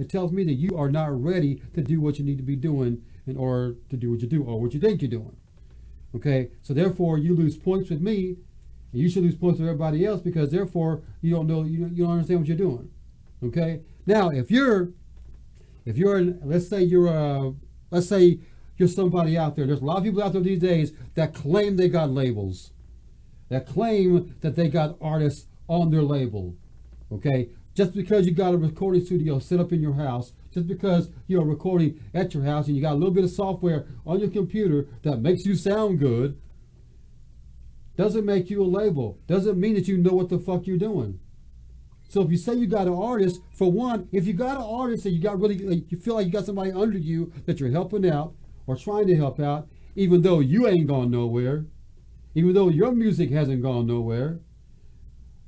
It tells me that you are not ready to do what you need to be doing in order to do what you do or what you think you're doing. Okay, so therefore you lose points with me, and you should lose points with everybody else because therefore you don't know, you don't understand what you're doing. Okay, now if you're let's say you're somebody out there. There's a lot of people out there these days that claim they got labels, that claim that they got artists on their label. Okay, just because you got a recording studio set up in your house, just because you're recording at your house and you got a little bit of software on your computer that makes you sound good, doesn't make you a label. Doesn't mean that you know what the fuck you're doing. So if you say you got an artist, for one, if you got an artist and you got really, you feel like you got somebody under you that you're helping out or trying to help out, even though you ain't gone nowhere, even though your music hasn't gone nowhere,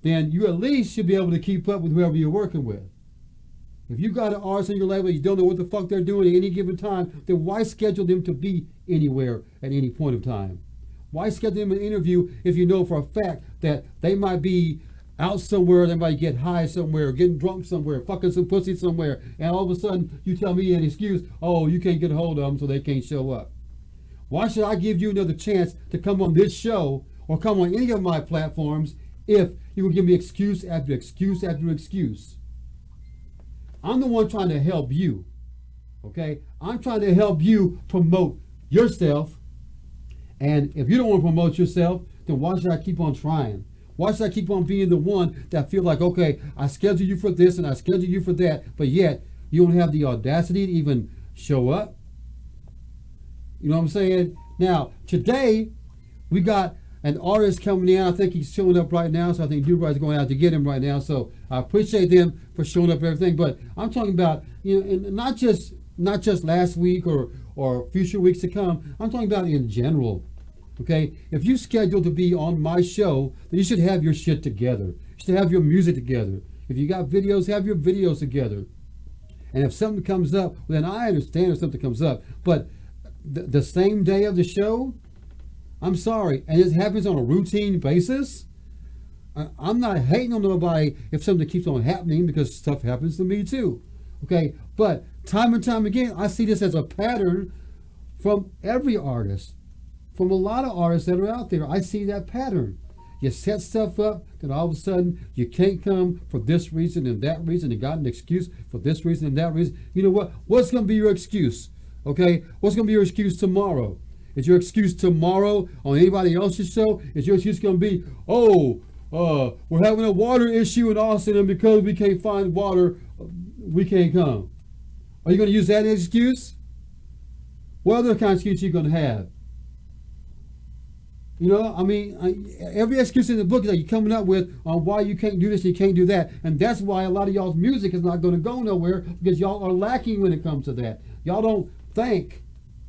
then you at least should be able to keep up with whoever you're working with. If you got an artist on your label, you don't know what the fuck they're doing at any given time, then why schedule them to be anywhere at any point of time? Why schedule them an interview if you know for a fact that they might be out somewhere, they might get high somewhere, getting drunk somewhere, fucking some pussy somewhere, and all of a sudden you tell me an excuse, oh, you can't get a hold of them so they can't show up. Why should I give you another chance to come on this show or come on any of my platforms if you will give me excuse after excuse after excuse? I'm the one trying to help you, okay? I'm trying to help you promote yourself, and if you don't want to promote yourself, then why should I keep on trying? Why should I keep on being the one that feel like, okay, I scheduled you for this and I scheduled you for that, but yet you don't have the audacity to even show up? You know what I'm saying? Now, today, we got an artist coming in. I think he's showing up right now, so I think Dubri's going out to get him right now. So I appreciate them for showing up and everything. But I'm talking about, you know, and not just last week or future weeks to come. I'm talking about in general. Okay, if you schedule to be on my show, then you should have your shit together. You should have your music together. If you got videos, have your videos together. And if something comes up, then I understand if something comes up. But the same day of the show, I'm sorry, and it happens on a routine basis. I'm not hating on nobody if something keeps on happening, because stuff happens to me too. Okay, but time and time again, I see this as a pattern from every artist. From a lot of artists that are out there, I see that pattern. You set stuff up, then all of a sudden you can't come for this reason and that reason. You got an excuse for this reason and that reason. You know what? What's going to be your excuse? Okay? What's going to be your excuse tomorrow? Is your excuse tomorrow on anybody else's show? Is your excuse going to be, we're having a water issue in Austin, and because we can't find water, we can't come? Are you going to use that as an excuse? What other kind of excuse are you going to have? You know, I mean, every excuse in the book that you're coming up with on why you can't do this and you can't do that. And that's why a lot of y'all's music is not going to go nowhere, because y'all are lacking when it comes to that. Y'all don't think.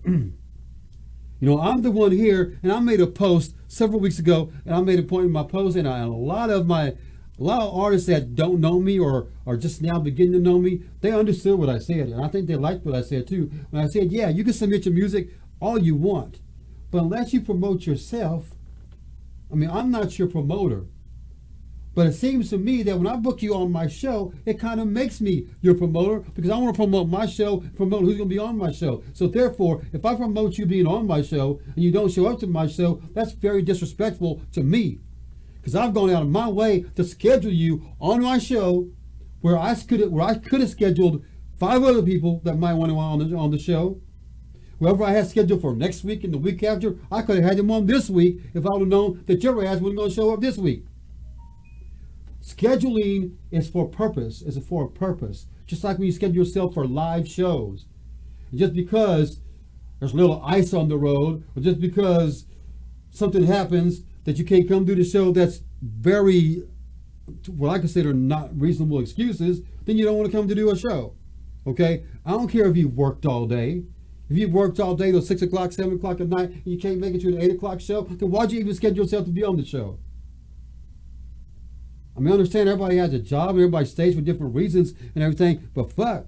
You know, I'm the one here, and I made a post several weeks ago, and I made a point in my post, and a lot of artists that don't know me or are just now beginning to know me, they understood what I said, and I think they liked what I said too. When I said, yeah, you can submit your music all you want, but unless you promote yourself, I mean, I'm not your promoter. But it seems to me that when I book you on my show, it kind of makes me your promoter, because I want to promote my show, promote who's going to be on my show. So therefore, if I promote you being on my show and you don't show up to my show, that's very disrespectful to me. Because I've gone out of my way to schedule you on my show where I could have scheduled 5 other people that might want to on the show. Whoever I had scheduled for next week and the week after, I could have had them on this week if I would have known that your ass wasn't going to show up this week. Scheduling is for purpose. It's for a purpose. Just like when you schedule yourself for live shows. And just because there's a little ice on the road, or just because something happens that you can't come do the show, that's very, what I consider not reasonable excuses, then you don't want to come to do a show. Okay? I don't care if you've worked all day. If you've worked all day till 6 o'clock, 7 o'clock at night, and you can't make it to an 8 o'clock show, then why'd you even schedule yourself to be on the show? I mean, I understand everybody has a job and everybody stays for different reasons and everything, but fuck,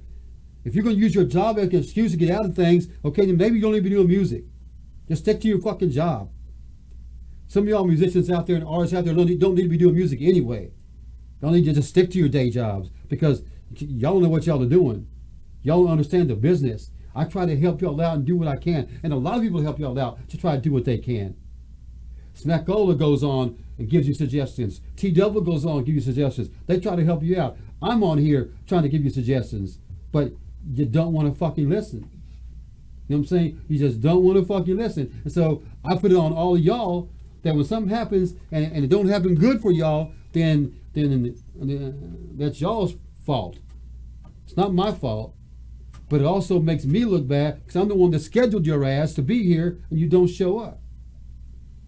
if you're going to use your job as an excuse to get out of things, okay, then maybe you don't need to be doing music. Just stick to your fucking job. Some of y'all musicians out there and artists out there don't need to be doing music anyway. Y'all need to just stick to your day jobs, because y'all don't know what y'all are doing. Y'all don't understand the business. I try to help y'all out and do what I can. And a lot of people help y'all out to try to do what they can. Smackola goes on and gives you suggestions. T-Double goes on and gives you suggestions. They try to help you out. I'm on here trying to give you suggestions. But you don't want to fucking listen. You know what I'm saying? You just don't want to fucking listen. And so I put it on all of y'all that when something happens and it don't happen good for y'all, then that's y'all's fault. It's not my fault. But it also makes me look bad because I'm the one that scheduled your ass to be here and you don't show up.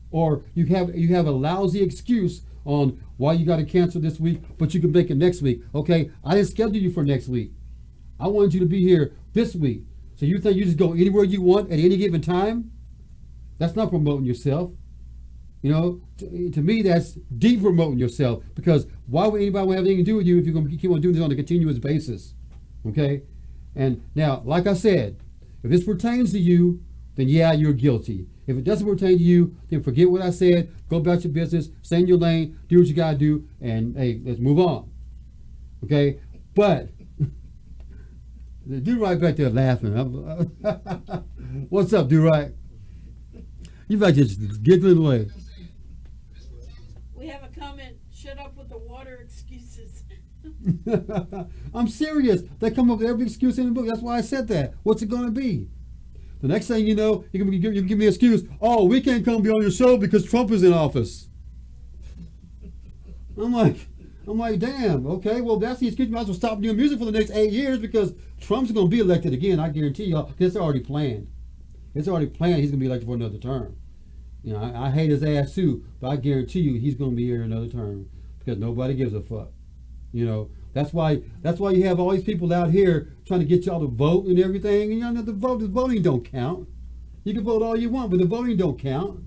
Or you have a lousy excuse on why you got to cancel this week, but you can make it next week. Okay, I didn't schedule you for next week. I wanted you to be here this week. So you think you just go anywhere you want at any given time? That's not promoting yourself. You know, to me, that's deep promoting yourself, because why would anybody have anything to do with you if you're going to keep on doing this on a continuous basis? Okay? And now, like I said, if this pertains to you, then yeah, you're guilty. If it doesn't pertain to you, then forget what I said, go about your business, stay in your lane, do what you got to do, and hey, let's move on. Okay? But, Do-Right back there laughing. What's up, Do-Right? You back there just giggling away. We have a comment, shut up with the water excuses. I'm serious. They come up with every excuse in the book. That's why I said that. What's it going to be? The next thing you know, you can give me an excuse. Oh, we can't come be on your show because Trump is in office. I'm like, damn. Okay, well, that's the excuse. You might as well stop doing music for the next 8 years because Trump's going to be elected again. I guarantee y'all. It's already planned. It's already planned. He's going to be elected for another term. You know, I hate his ass too, but I guarantee you he's going to be here another term because nobody gives a fuck. You know, that's why you have all these people out here trying to get y'all to vote and everything. And y'all know the voting don't count. You can vote all you want, but the voting don't count.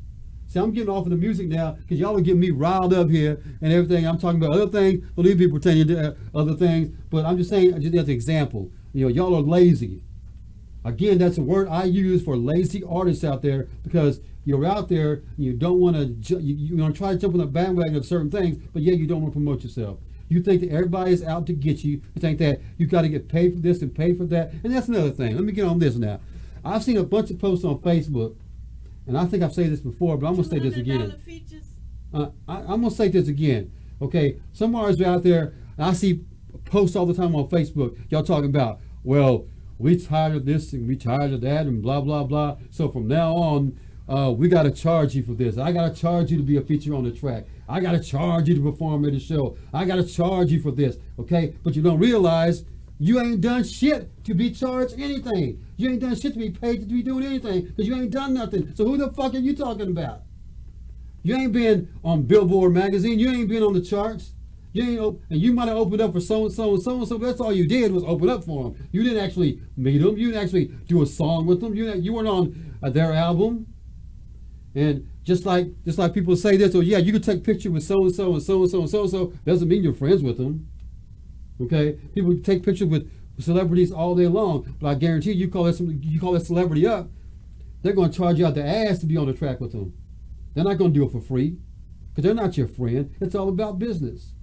See, I'm getting off of the music now because y'all are getting me riled up here and everything. I'm talking about other things. Don't even be pertaining to other things. But I'm just saying, just as an example, you know, y'all are lazy. Again, that's a word I use for lazy artists out there because you're out there and you don't want to, you want to try to jump on the bandwagon of certain things, but yeah, you don't want to promote yourself. You think that everybody is out to get you. You think that you got to get paid for this and paid for that. And that's another thing. Let me get on this now. I've seen a bunch of posts on Facebook, and I think I've said this before, but I'm going to say this again. I'm going to say this again. Okay, some artists are out there, and I see posts all the time on Facebook. Y'all talking about, well, we tired of this and we tired of that and blah, blah, blah. So from now on, we got to charge you for this. I got to charge you to be a feature on the track. I got to charge you to perform at the show. I got to charge you for this, okay? But you don't realize you ain't done shit to be charged anything. You ain't done shit to be paid to be doing anything because you ain't done nothing. So who the fuck are you talking about? You ain't been on Billboard magazine. You ain't been on the charts. You ain't, and you might have opened up for so-and-so and so-and-so, but that's all you did was open up for them. You didn't actually meet them. You didn't actually do a song with them. You weren't on their album. And just like people say this, oh yeah, you can take a picture with so-and-so and so-and-so and so-and-so, doesn't mean you're friends with them. Okay? People take pictures with celebrities all day long, but I guarantee you call that celebrity up, they're going to charge you out the ass to be on the track with them. They're not going to do it for free because they're not your friend. It's all about business.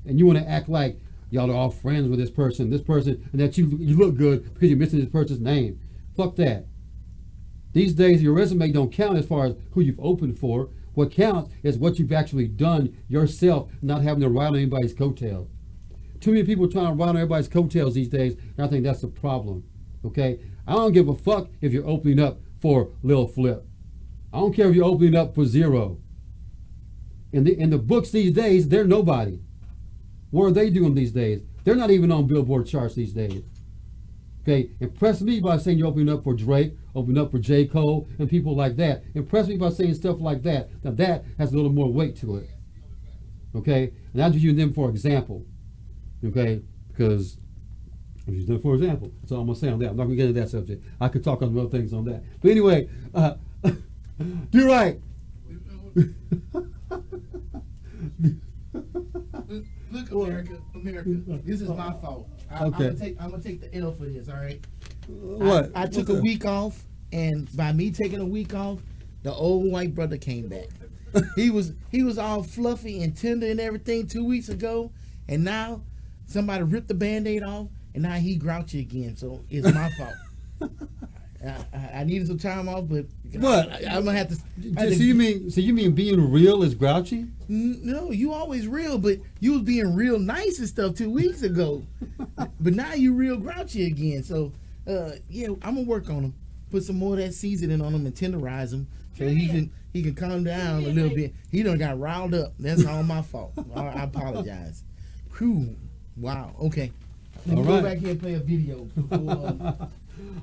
And you want to act like y'all are all friends with this person, and that you look good because you're missing this person's name. Fuck that. These days, your resume don't count as far as who you've opened for. What counts is what you've actually done yourself, not having to ride on anybody's coattails. Too many people are trying to ride on everybody's coattails these days, and I think that's the problem. Okay? I don't give a fuck if you're opening up for Lil Flip. I don't care if you're opening up for Zero. In the books these days, they're nobody. What are they doing these days? They're not even on Billboard charts these days. Okay, impress me by saying you're opening up for Drake, opening up for J. Cole, and people like that. Impress me by saying stuff like that. Now that has a little more weight to it. Okay, and I'm just using them for example. Okay, because I'm using them for example. That's all I'm gonna say on that. I'm not gonna get into that subject. I could talk on other things on that. But anyway, do right. Look, America, this is my fault. I'm gonna take the L for this. All right. What? I took a week off, and by me taking a week off, the old white brother came back. he was all fluffy and tender and everything 2 weeks ago, and now somebody ripped the Band-Aid off and now he grouchy again. So it's my fault. I needed some time off, but What? I'm gonna have to. So you mean being real is grouchy? No, you always real, but you was being real nice and stuff 2 weeks ago. But now you real grouchy again. So yeah, I'm gonna work on him. Put some more of that seasoning on him and tenderize him so he can calm down a little bit. He done got riled up. That's all my fault. I apologize. Whew. Wow. Okay. Let me go back here and play a video.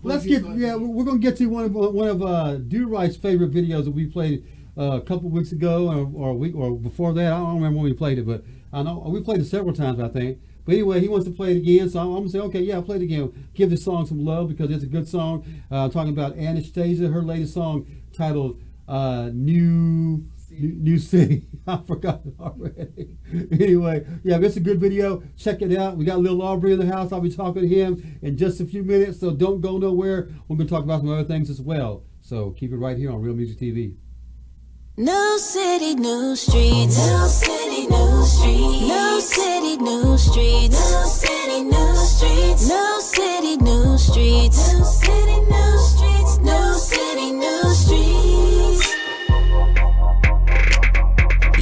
Before, we're gonna get to one of Do Right's favorite videos that we played a couple weeks ago or a week or before that. I don't remember when we played it, but I know we played it several times, I think. But anyway, he wants to play it again, so I'm gonna say, okay, yeah, I'll play it again. Give this song some love because it's a good song. Talking about Anastasia, her latest song titled New City. I forgot it already. Anyway, yeah, it's a good video. Check it out. We got little Aubrey in the house. I'll be talking to him in just a few minutes, so don't go nowhere. We're going to talk about some other things as well. So keep it right here on Real Music TV. New city, new streets. New city, new streets. New city, new streets. New city, new streets. New city, new streets. New city, new streets. New city, new streets.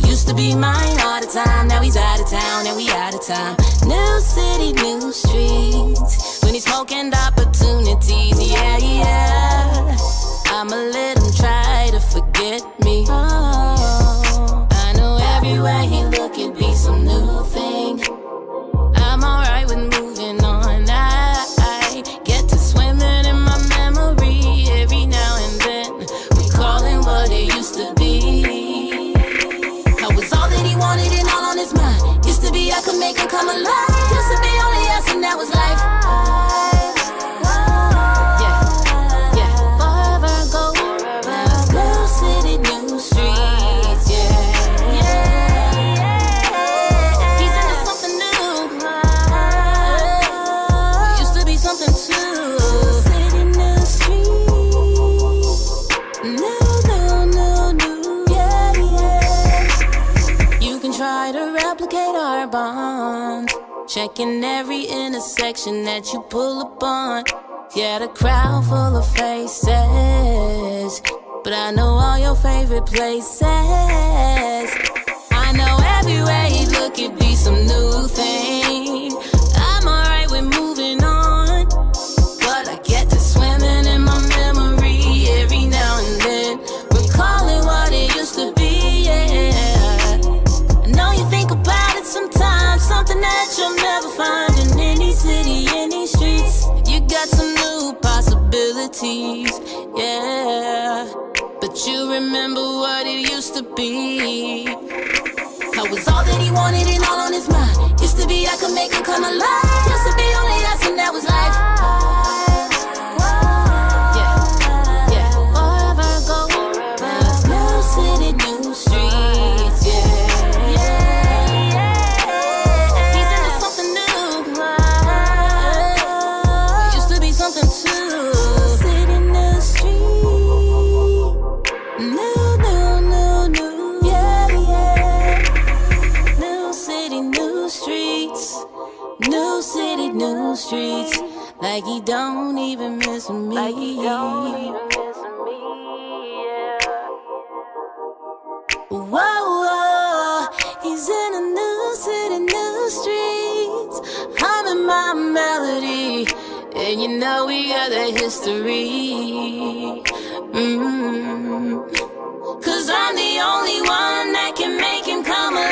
Used to be mine all the time. Now he's out of town and we out of time. New city, new streets. When he's smoking opportunities, yeah, yeah. I'ma let him try to forget me. Oh, I know everywhere he look it be some new thing. I'm alright with moving on. I get to swimming in my memory every now and then, recalling what it used to be. I was all that he wanted and all on his mind. Used to be I could make him come alive. Used to be only us and that was life. Checking every intersection that you pull upon. Yeah, the crowd full of faces, but I know all your favorite places. I know everywhere you look it be some new thing. I'm alright with moving on, but I get to swimming in my memory every now and then, recalling what it used to be, yeah. I know you think about it sometimes, something that you'll never find in any city, any streets. You got some new possibilities, yeah. But you remember what it used to be. I was all that he wanted and all on his mind. Used to be I could make him come alive. Used to be only us and that was life. New streets, like he don't even miss me. Like he don't even miss me, yeah. Whoa, whoa, he's in a new city, new streets. I'm in my melody, and you know we got that history. Cause I'm the only one that can make him come alive.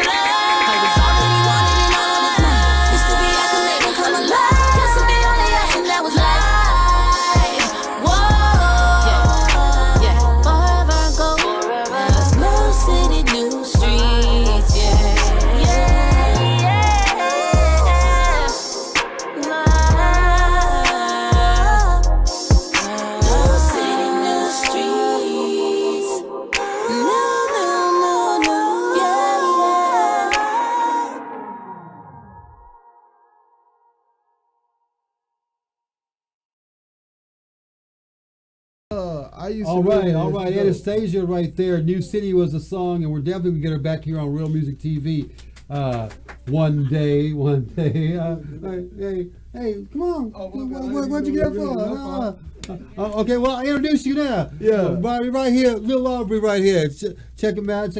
All right. Anastasia right there. New City was the song, and we're definitely going to get her back here on Real Music TV. One day. Hey, come on. Oh, Where'd you get that from? Okay, well, I introduce you now. Yeah. Bobby right here, Lil Aubrey right here. Check him out.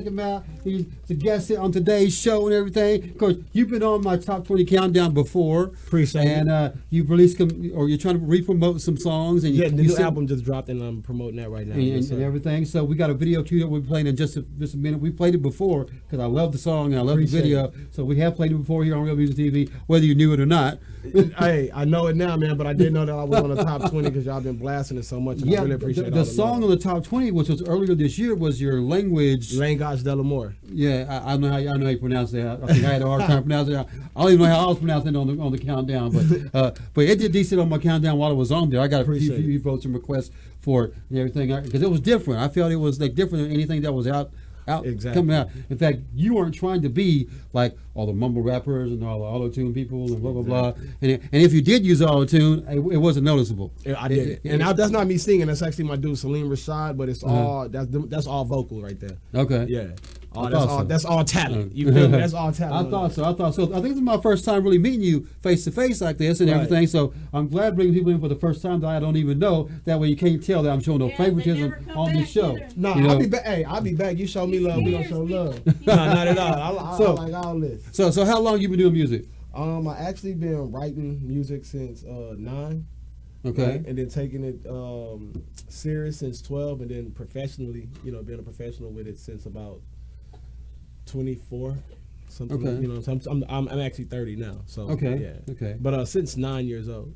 He's a guest on today's show and everything. Of course, you've been on my top 20 countdown before. Appreciate it. And you've released or you're trying to re-promote some songs. And Yeah, the new said- album just dropped, and I'm promoting that right now. and, Yes, and sir. everything. So we got a video queued up. We're playing in just a minute. We played it before because I love the song and I love Appreciate the video. So we have played it before here on Real Music TV, whether you knew it or not. Hey, I know it now, man, but I didn't know that I was on the top 20 because y'all been blasting it so much. And I really appreciate the all song on the top 20, which was earlier this year, was your language. Langosh Delamore. Yeah, I know how you pronounce that. I think I had a hard time pronouncing it. I don't even know how I was pronouncing it on the countdown, but it did decent on my countdown while it was on there. I got a few votes and requests for it and everything because it was different. I felt it was like different than anything that was out Exactly. coming out. In fact, you weren't trying to be like all the mumble rappers and all the auto-tune people and blah blah blah. And if you did use auto-tune, it wasn't noticeable. I did it. And that's not me singing. That's actually my dude Salim Rashad, but it's all that's all vocal right there. Okay. Yeah. I That's all talent. You feel me? That's all talent. I thought so. I think this is my first time really meeting you face to face like this and Right. everything. So I'm glad bringing people in for the first time that I don't even know. That way you can't tell that I'm showing no Yeah, they favoritism never come on this back show. either. No, You know? I'll be back. Hey, I'll be back. You show me love, we gonna show love. No, No, not at all. I So- like all this. So how long you been doing music? I actually been writing music since 9. Okay. Right? And then taking it serious since 12, and then professionally, being a professional with it since about 24. Something. Okay. Like, so I'm actually 30 now. So Okay. Yeah. Okay. But since 9 years old.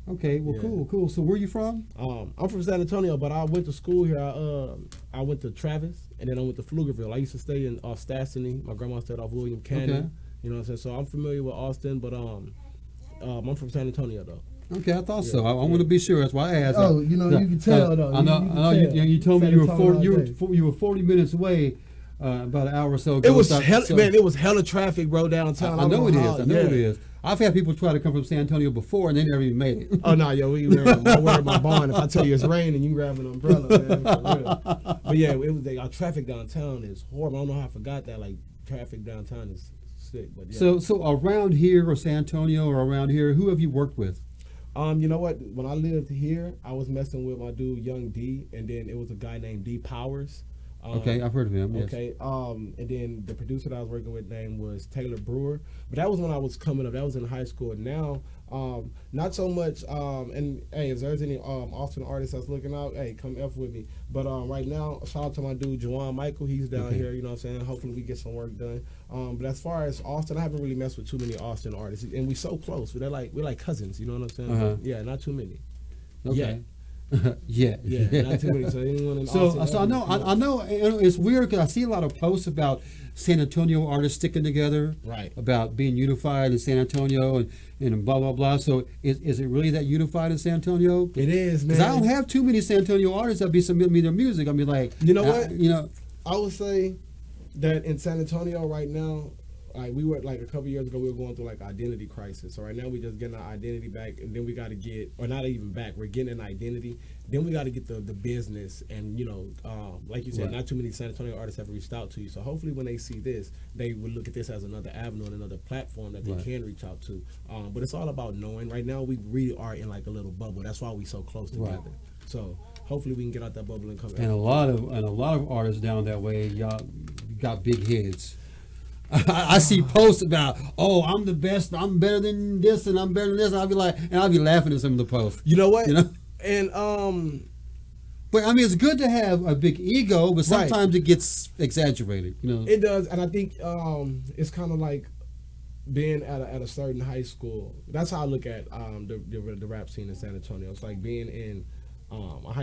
Okay. Well, Yeah. cool. So where you from? I'm from San Antonio, but I went to school here. I went to Travis, and then I went to Pflugerville. I used to stay in off Stastony. My grandma stayed off William Canyon. Okay. You know what I'm saying? So I'm familiar with Austin, but I'm from San Antonio though. Okay, I thought so. I want to be sure. That's why I asked. Oh, you can tell though. I know. You can I know. tell. You told me San you were Antonio 40. You were 40 minutes away. About an hour or so ago. It was So- it was hella traffic, bro, downtown. I know it is. how- I know it yeah. is. I've had people try to come from San Antonio before and they never even made it. Oh no, yo, I wear my barn. If I tell you it's raining, you grab an umbrella, man. For real. But yeah, it was our traffic downtown is horrible. I don't know how I forgot that. Like traffic downtown is sick. But yeah. So around here or San Antonio or around here, who have you worked with? You know what? When I lived here, I was messing with my dude Young D, and then it was a guy named D Powers. Okay, I've heard of him. Yes. Okay. And then the producer that I was working with name was Taylor Brewer. But that was when I was coming up. That was in high school. Now, not so much. And hey, if there's any Austin artists that's looking out, hey, come F with me. But right now, shout out to my dude Juwan Michael. He's down here. You know what I'm saying? Hopefully we get some work done. But as far as Austin, I haven't really messed with too many Austin artists, and we so close. We're like cousins. You know what I'm saying? Uh-huh. Yeah, not too many. Okay. Yeah, yeah. not too many. So anyone in So Austin, I know it's weird because I see a lot of posts about San Antonio artists sticking together, Right. About being unified in San Antonio and blah blah blah. So is it really that unified in San Antonio? It is, man. Because I don't have too many San Antonio artists that be submitting me their music. I mean, like, You know what? I would say that in San Antonio right now, like we were like a couple years ago, we were going through like identity crisis. So right now we just getting our identity back, and then we got to get, or not even back, we're getting an identity. Then we got to get the business, and like you said, Right. not too many San Antonio artists have reached out to you. So hopefully when they see this, they will look at this as another avenue and another platform that they Right. can reach out to. But it's all about knowing. Right now we really are in like a little bubble. That's why we so close Right. together. So hopefully we can get out that bubble and come. and a lot of artists down that way, y'all got big heads. I see posts about, oh, I'm the best, I'm better than this, and I'm better than this. And I'll be laughing at some of the posts. You know what? You know? And But I mean, it's good to have a big ego, but Right. sometimes it gets exaggerated. it does, and I think it's kind of like being at a certain high school. That's how I look at the rap scene in San Antonio. It's like being in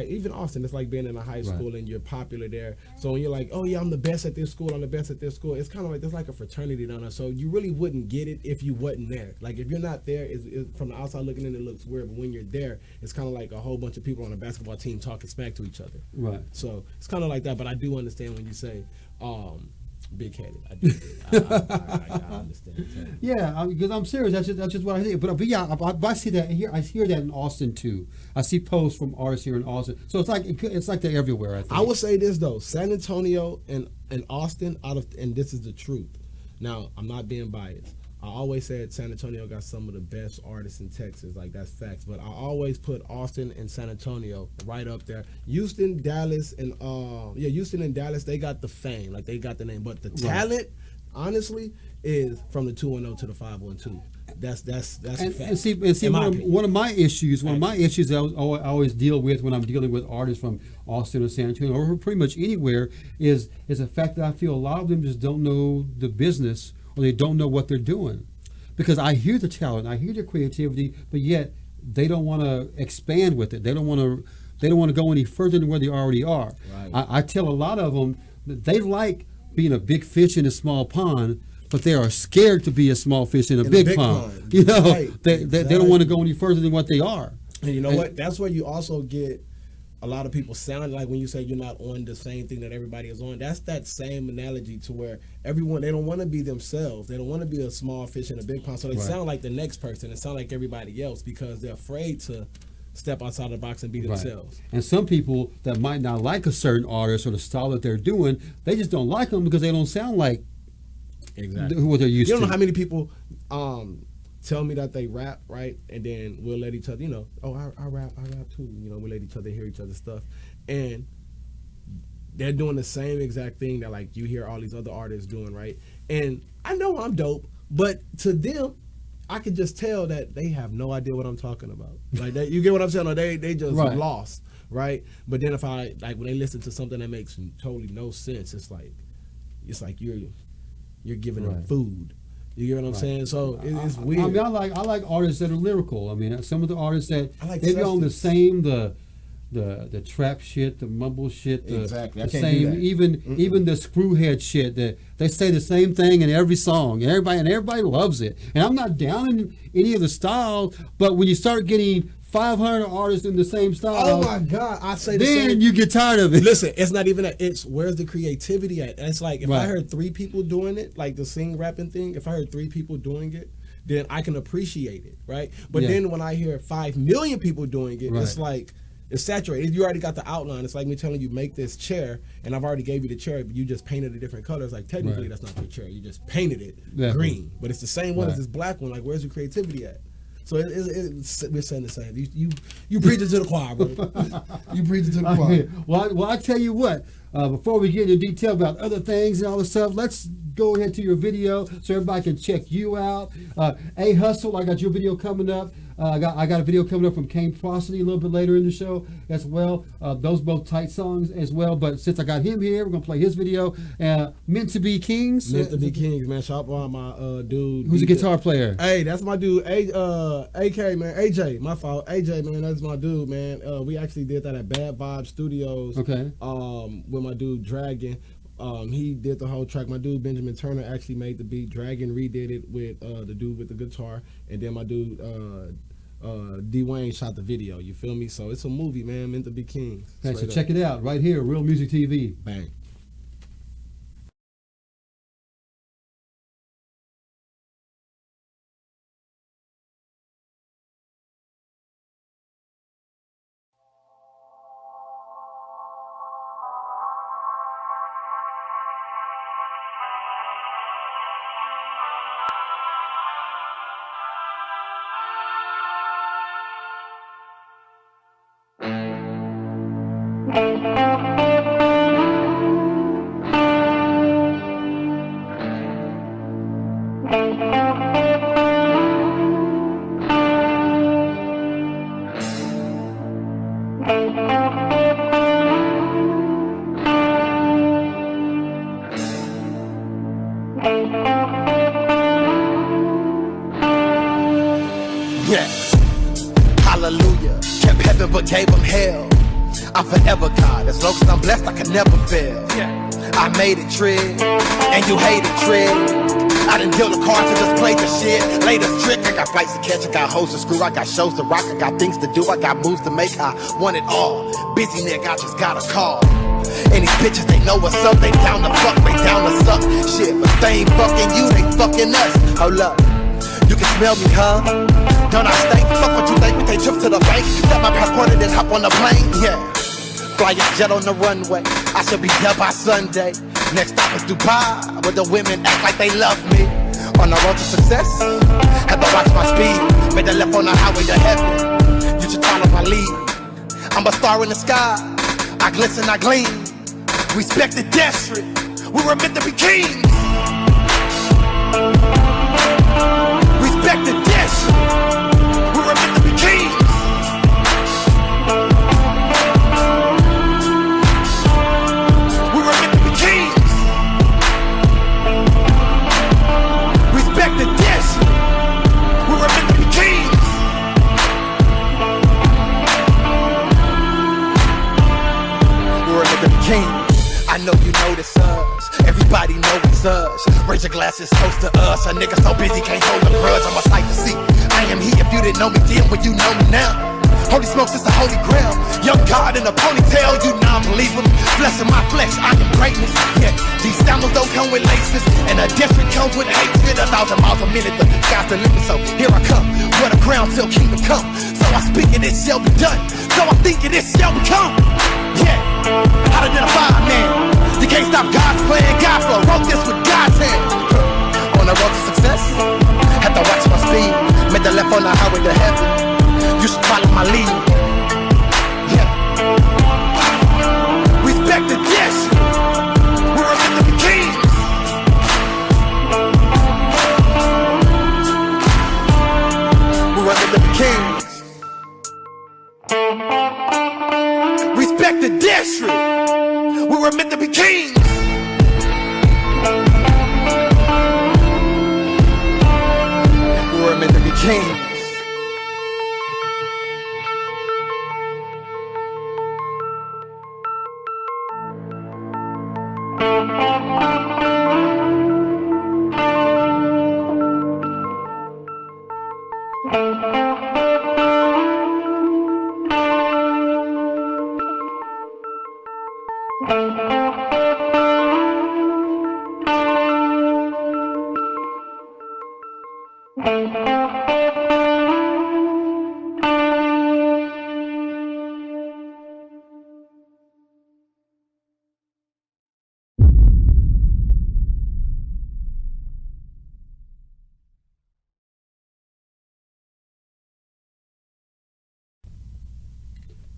even Austin. It's like being in a high school and you're popular there. So when you're like, oh yeah, I'm the best at this school, I'm the best at this school. It's kind of like there's like a fraternity down there. So you really wouldn't get it if you wasn't there. Like if you're not there, from the outside looking in, it looks weird. But when you're there, it's kind of like a whole bunch of people on a basketball team talking smack to each other. Right. So it's kind of like that, but I do understand when you say big headed. I do. I understand. Totally. Yeah, because I'm serious. That's just what I think. But yeah, I see that here. I hear that in Austin too. I see posts from artists here in Austin. So it's like they're everywhere. I think. I would say this though: San Antonio and Austin, and this is the truth. Now, I'm not being biased. I always said San Antonio got some of the best artists in Texas. Like, that's facts. But I always put Austin and San Antonio right up there. Houston, Dallas, and Houston and Dallas, they got the fame. Like, they got the name. But the talent, honestly, is from the 210 to the 512. That's a fact. And see, one of my issues that I always deal with when I'm dealing with artists from Austin or San Antonio or pretty much anywhere is the fact that I feel a lot of them just don't know the business, or they don't know what they're doing. Because I hear the talent, I hear the creativity, but yet they don't want to expand with it. They don't want to go any further than where they already are. Right. I tell a lot of them that they like being a big fish in a small pond, but they are scared to be a small fish in a big pond. You know, Right. they don't want to go any further than what they are. And you know what? That's where you also get a lot of people sound like when you say you're not on the same thing that everybody is on. That's that same analogy to where everyone, they don't want to be themselves. They don't want to be a small fish in a big pond. So they sound like the next person and sound like everybody else because they're afraid to step outside the box and be themselves. And some people that might not like a certain artist or the style that they're doing, they just don't like them because they don't sound like what they're used to. You don't know how many people tell me that they rap, right? And then we'll let each other, I rap too. We'll let each other hear each other's stuff. And they're doing the same exact thing that like you hear all these other artists doing, right? And I know I'm dope, but to them, I could just tell that they have no idea what I'm talking about. Like that, you get what I'm saying? Or they just lost, right? But then if I when they listen to something that makes totally no sense, it's like you're giving them food. You get what I'm saying? So it's weird. I mean, I like artists that are lyrical. I mean, some of the artists that they be on the substance. same the trap shit, the mumble shit, Exactly. I the can't same do that. even the screwhead shit. That they say the same thing in every song, and everybody loves it. And I'm not down in any of the styles, but when you start getting 500 artists in the same style, Oh my God! I say the then same. you get tired of it. Listen, it's not even that. It's where's the creativity at? And it's like if I Right. heard 3 people doing it, like the sing rapping thing. If I heard 3 people doing it, then I can appreciate it, right? But Yeah. then when I hear 5 million people doing it, Right. it's like it's saturated. You already got the outline. It's like me telling you make this chair, and I've already gave you the chair, but you just painted a different color. It's like technically Right. that's not your chair. You just painted it Definitely. green, but it's the same one Right. as this black one. Like where's your creativity at? So we're saying the same. You preaching to the choir, bro. You preaching to the choir. Well, I tell you what. Before we get into detail about other things and all this stuff, let's go ahead to your video so everybody can check you out. A Hustle, I got your video coming up. I got a video coming up from Kane Prosody a little bit later in the show as well. Those both tight songs as well. But since I got him here, we're gonna play his video. Meant to Be Kings. Meant to Be Kings, man. Shout out my dude. Who's a guitar player? Hey, that's my dude. AK, man. AJ, my fault. AJ, man. That's my dude, man. We actually did that at Bad Vibe Studios. Okay. With my dude Dragon. He did the whole track. My dude Benjamin Turner actually made the beat. Dragon redid it with the dude with the guitar, and then my dude D Wayne shot the video. You feel me? So it's a movie, man. Meant to Be Kings. Okay, so Straight check up. it out right here, Real Muzik TV. Bang. Yeah. Hallelujah. Kept heaven but gave him hell. I'm forever God. As long as I'm blessed, I can never fail. I made it trick, and you hate it trick. I done deal the cards and just played the shit. Latest trick, I got flights to catch, I got hoes to screw, I got shows to rock, I got things to do, I got moves to make, I want it all. Busy nigga, I just got a call. And these bitches, they know what's up, they down to fuck, they down to suck. Shit, but they ain't fucking you, they fucking us. Hold up, you can smell me, huh? Don't I stink? Fuck what you think, we take trips to the bank. Got my passport and then hop on the plane, yeah. Fly a jet on the runway, I should be there by Sunday. Next stop is Dubai, where the women act like they love me. On the road to success, had to watch my speed. Made the left on the highway to heaven. You should follow my lead. I'm a star in the sky. I glisten, I gleam. Respect the desperate. We were meant to be kings. Respect the desperate. We were meant to be kings. We were meant to be kings. Respect the desperate. We were meant to be kings. We were meant to be kings. I know you notice us. Everybody know it's us. Raise your glasses, toast to us. A nigga so busy can't hold a grudge. I'm a sight to see. I am he if you didn't know me then, but you know me now. Holy smokes, it's the holy grail. Young God in a ponytail, you non-believer. Flesh in my flesh, I am greatness. Yeah, these sandals don't come with laces, and a district comes with hatred. 1,000 miles a minute, the sky's the limit. So here I come, where the crown till kingdom come. So I speak and it shall be done. So I think and it shall become. Yeah, how to identify a man. You can't stop God's plan. God flow wrote this with God's hand. On the road to success, had to watch my speed. Made the left on the highway to heaven. You should follow my lead. Yeah. Respect the destiny. We were meant to be kings. We were meant to be kings. Respect the district. We were meant to be kings. We were meant to be kings.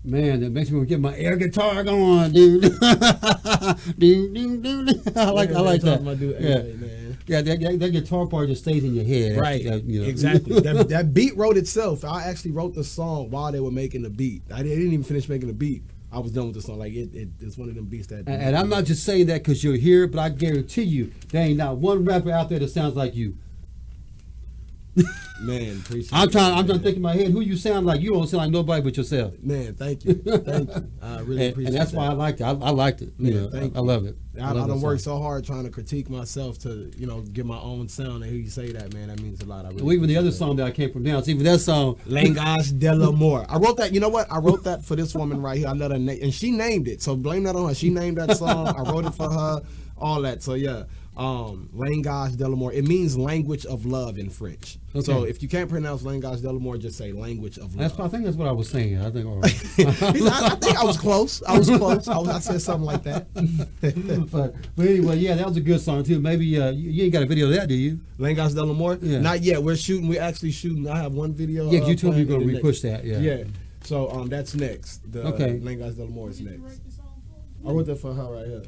Man, that makes me want to get my air guitar going, dude. I like that. Yeah, that guitar part just stays in your head. Right, you know. exactly. that beat wrote itself. I actually wrote the song while they were making the beat. I didn't even finish making the beat. I was done with the song. Like it's one of them beats that. And I'm not just saying that because you're here, but I guarantee you, there ain't not one rapper out there that sounds like you. Man, appreciate I'm trying man. to think in my head who you sound like. You don't sound like nobody but yourself. Man, thank you. Thank you. I really appreciate it. And that's why I liked it. I liked it. You know, thank I love it. I don't work so hard trying to critique myself to, get my own sound. And hear you say that, man, that means a lot. I really Well, even the other that. song that I can't pronounce, even that song. Langage de l'Amour. I wrote that, you know what? I wrote that for this woman right here. I let her name, and she named it. So blame that on her. She named that song. I wrote it for her, all that. So yeah. Langage de l'Amour. It means language of love in French. Okay. So if you can't pronounce Langage de l'Amour, just say language of love. I think that's what I was saying. I think. I think I was close. I said something like that. but anyway, yeah, that was a good song too. Maybe you ain't got a video of that, do you? Langage de l'Amour? Yeah. Not yet. We're actually shooting. I have one video. Yeah, you told me you're going to repush that. Yeah. Yeah. So that's next. Okay. Langage de l'Amour is next. I wrote that for her right here.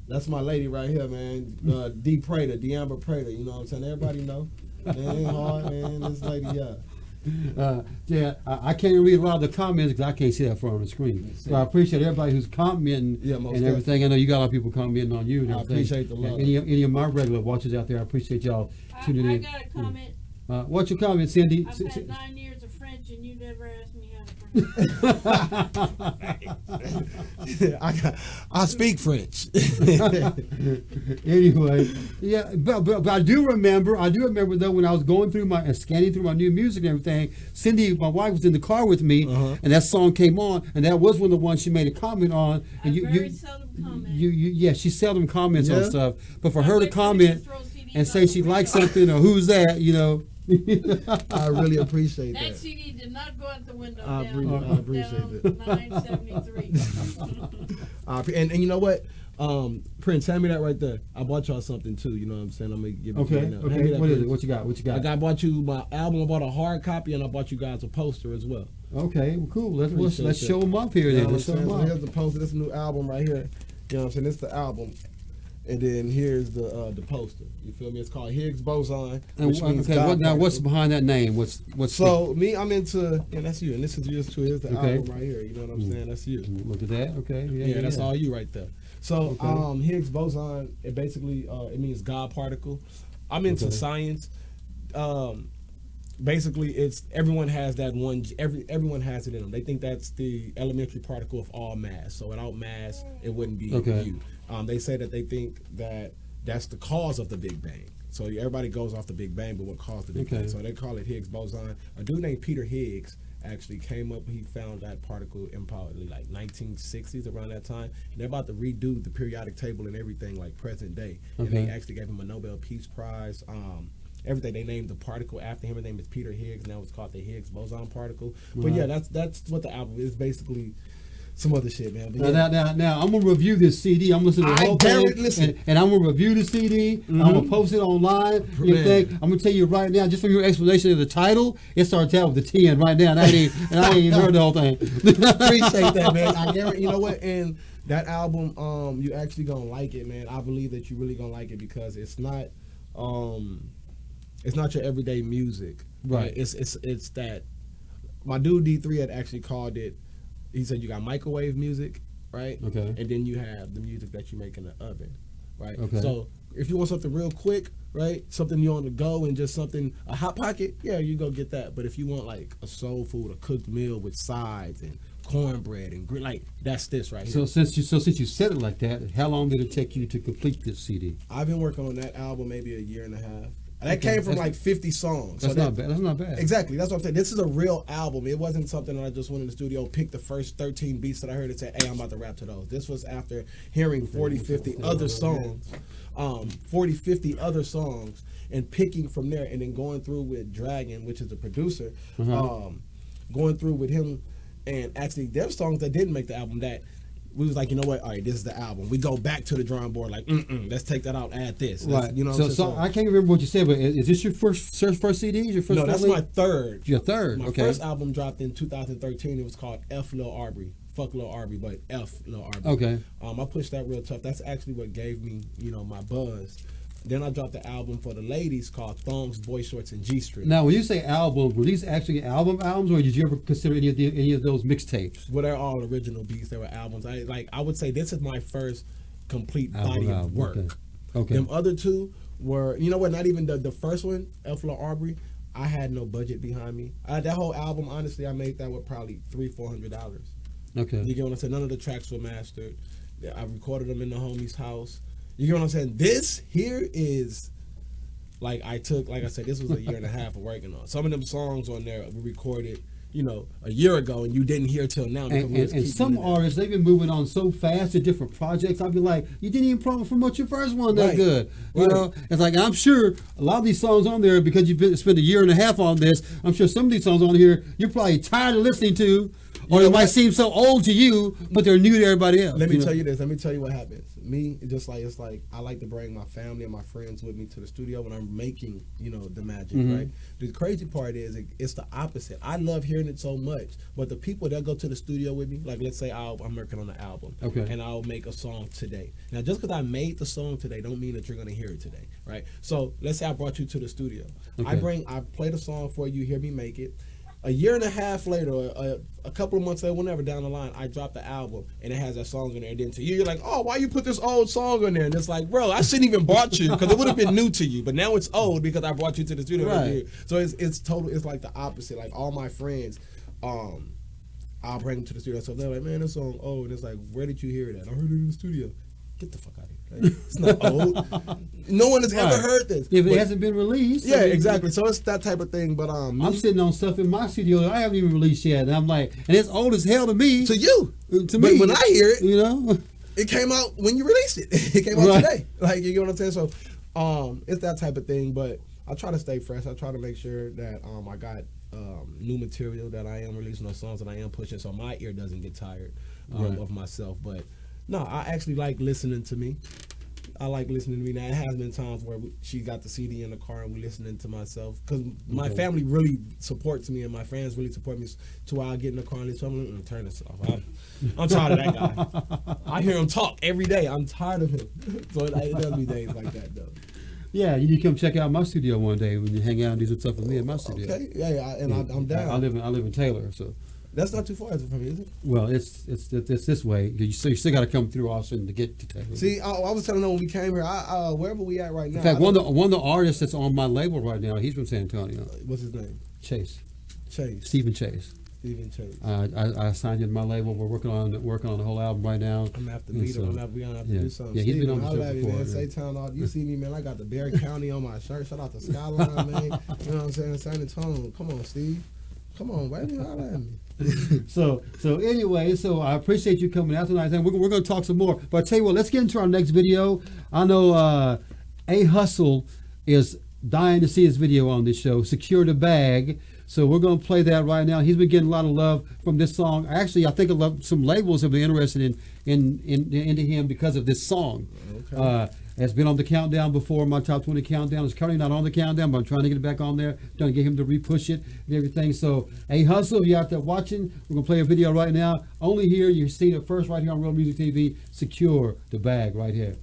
That's my lady right here, man. D. Prater, D'Amber Prater. You know what I'm saying? Everybody know. Man, it ain't hard, man. This lady, yeah. I can't read a lot of the comments because I can't see that far on the screen. So I appreciate everybody who's commenting and everything. I know you got a lot of people commenting on you and everything. I appreciate the love. Any of my regular watchers out there, I appreciate y'all tuning in. I got a comment. What's your comment, Cindy? I've had 9 years of French and you never asked me how to pronounce it. I speak French. Anyway, yeah, but I do remember though when I was going through scanning through my new music and everything, Cindy, my wife, was in the car with me, and that song came on, and that was one of the ones she made a comment on. And very seldom comment. Yeah, she seldom comments on stuff, but for her to comment and say she likes something or who's that, I really appreciate that. That CD did not go out the window. I appreciate it. 973. And you know what? Prince, hand me that right there. I bought y'all something too. You know what I'm saying? I'm gonna give it to you Okay. now. Okay. Hand me that, What is it? Prince. What you got? What you got? Like I bought you my album. I bought a hard copy, and I bought you guys a poster as well. Okay. Well, cool. Let's Appreciate show that. them off here. You know Then what I'm let's show saying? them So off. here's the poster. This new album right here. You know what I'm saying? This the album. And then here's the poster. You feel me? It's called Higgs Boson, which means Okay. God Now, what's particle. behind that name? What's So me, I'm into, and that's you, and this is yours too. Here's the Okay. album right here. You know what I'm saying? That's you. Look at that. Okay. Yeah, that's all you right there. So Okay. Higgs boson, it basically it means God particle. I'm into Okay. science. Basically, it's everyone has that one. Everyone has it in them. They think that's the elementary particle of all mass. So without mass, it wouldn't be Okay. you. They say that they think that that's the cause of the Big Bang. So everybody goes off the Big Bang, but what caused the Big Okay. Bang? So they call it Higgs boson. A dude named Peter Higgs actually came up. He found that particle in probably like 1960s, around that time. And they're about to redo the periodic table and everything like present day. And Okay. they actually gave him a Nobel Peace Prize. Everything, they named the particle after him. His name is Peter Higgs. Now it's called the Higgs boson particle. But yeah, that's what the album is. Basically some other shit, man. But yeah. Now, I'm gonna review this CD. I'm listening to the I whole dare thing, it, listen. and I'm gonna review the CD. I'm gonna post it online. You Man. think? I'm gonna tell you right now, just from your explanation of the title, it starts out with the 10 right now, and I ain't even heard the whole thing. Appreciate that, man. I guarantee, you know what? And that album, you actually gonna like it, man. I believe that you really gonna like it because it's not your everyday music, Right. It's that my dude D3 had actually called it. He said you got microwave music, right? Okay. And then you have the music that you make in the oven, right? Okay. So if you want something real quick, right, something you on the go and just something a hot pocket, yeah, you go get that. But if you want like a soul food, a cooked meal with sides and cornbread and like that's this right So here. since you said it like that, how long did it take you to complete this CD? I've been working on that album maybe a year and a half. That Okay, came from that's- like 50 songs. That's So not bad. That's not bad. Exactly. That's what I'm saying. This is a real album. It wasn't something that I just went in the studio, picked the first 13 beats that I heard and said, hey, I'm about to rap to those. This was after hearing 40, 50 other songs, 40, 50 other songs, and picking from there and then going through with Dragon, which is the producer, going through with him. And actually, there were songs that didn't make the album that we was like, you know what? All right, this is the album. We go back to the drawing board, like, let's take that out, add this. Right. You know what I'm So saying? I can't remember what you said, but is this your first CD? Your first? No, that's release? my third. Your third. My Okay. first album dropped in 2013. It was called F Lil Arbery. Fuck Lil Arbery, but F Lil Arbery. Okay. I pushed that real tough. That's actually what gave me, my buzz. Then I dropped the album for the ladies called Thongs, Boy Shorts, and G-String. Now, when you say albums, were these actually albums, or did you ever consider any of those mixtapes? Well, they're all original beats. They were albums. I would say this is my first complete body of work. Okay. Them other two were, you know what? Not even the first one, F Lil Arbery. I had no budget behind me. That whole album, honestly, I made that with probably $300-$400. Okay. You get what I'm saying? None of the tracks were mastered. I recorded them in the homie's house. You get what I'm saying? This here is like I said, this was a year and a half of working on. Some of them songs on there we recorded, a year ago and you didn't hear till now. because we just And keep some doing that. artists, they've been moving on so fast to different projects. I'd be like, you didn't even promote your first one that Right. good. You Right. know, it's like, I'm sure a lot of these songs on there, because you've spent a year and a half on this, I'm sure some of these songs on here, you're probably tired of listening to, or know it might what? seem so old to you, but they're new to everybody else. Let me know? tell you this. Let me tell you what happens. Me, it's like I like to bring my family and my friends with me to the studio when I'm making, the magic, Mm-hmm. right? The crazy part is it's the opposite. I love hearing it so much, but the people that go to the studio with me, like let's say I'm working on an album, Okay. and I'll make a song today. Now, just because I made the song today, don't mean that you're gonna hear it today, right? So let's say I brought you to the studio. Okay. I play the song for you, hear me make it. A year and a half later, or a couple of months later, whenever down the line, I drop the album and it has that song in there. And then to you, you're like, oh, why you put this old song in there? And it's like, bro, I shouldn't even brought you because it would have been new to you. But now it's old because I brought you to the studio. Right. So it's total. It's like the opposite. Like all my friends, I'll bring them to the studio. So they're like, man, this song old. And it's like, where did you hear that? I heard it in the studio. Get the fuck out of here. Like, it's not old. No one has ever Right. heard this. If it But- hasn't been released. yeah, I mean, exactly. So it's that type of thing. But I'm sitting on stuff in my studio that I haven't even released yet. And I'm like, and it's old as hell to me. to you, To but me. when I hear it, You know? it came out when you released it. It came out Right. today. Like, you get what I'm saying? So it's that type of thing, but I try to stay fresh. I try to make sure that I got new material that I am releasing, those songs that I am pushing, so my ear doesn't get tired Right. of myself. But No, I actually like listening to me. I like listening to me. Now, it has been times where she got the CD in the car and we listening to myself. Because my family really supports me and my friends really support me to where I get in the car and listen. I'm going to turn this off. I'm tired of that guy. I hear him talk every day. I'm tired of him. So it does be days like that, though. Yeah, you need to come check out my studio one day when you hang out and do some stuff with me in my studio. Okay, yeah, I'm down. I live in Taylor, so. That's not too far from me, is it? Well, it's this way. You still got to come through Austin to get to Taylor. See, I was telling them when we came here, wherever we at right now. In fact, one of the artists that's on my label right now, he's from San Antonio. What's his name? Chase. Stephen Chase. I I signed in my label. We're working on the whole album right now. I'm gonna have to meet him. We're gonna have to do something. Yeah, he's been on Stephen, the show before. man. Saytown, you see me, man. I got the Bear County on my shirt. Shout out to Skyline, man. You know what I'm saying? San Antonio. Come on, Steve. Come on, baby. Holla at me. so anyway, so I appreciate you coming out tonight. And we're going to talk some more. But I tell you what, let's get into our next video. I know A Hustle is dying to see his video on this show, Secure the Bag. So we're going to play that right now. He's been getting a lot of love from this song. Actually, I think some labels have been interested into him because of this song. Okay. It's been on the countdown before, my top 20 countdown. It's currently not on the countdown, but I'm trying to get it back on there, trying to get him to repush it and everything. So, A Hustle, if you're out there watching, we're going to play a video right now. Only here, you see it first right here on Real Music TV. Secure the Bag right here.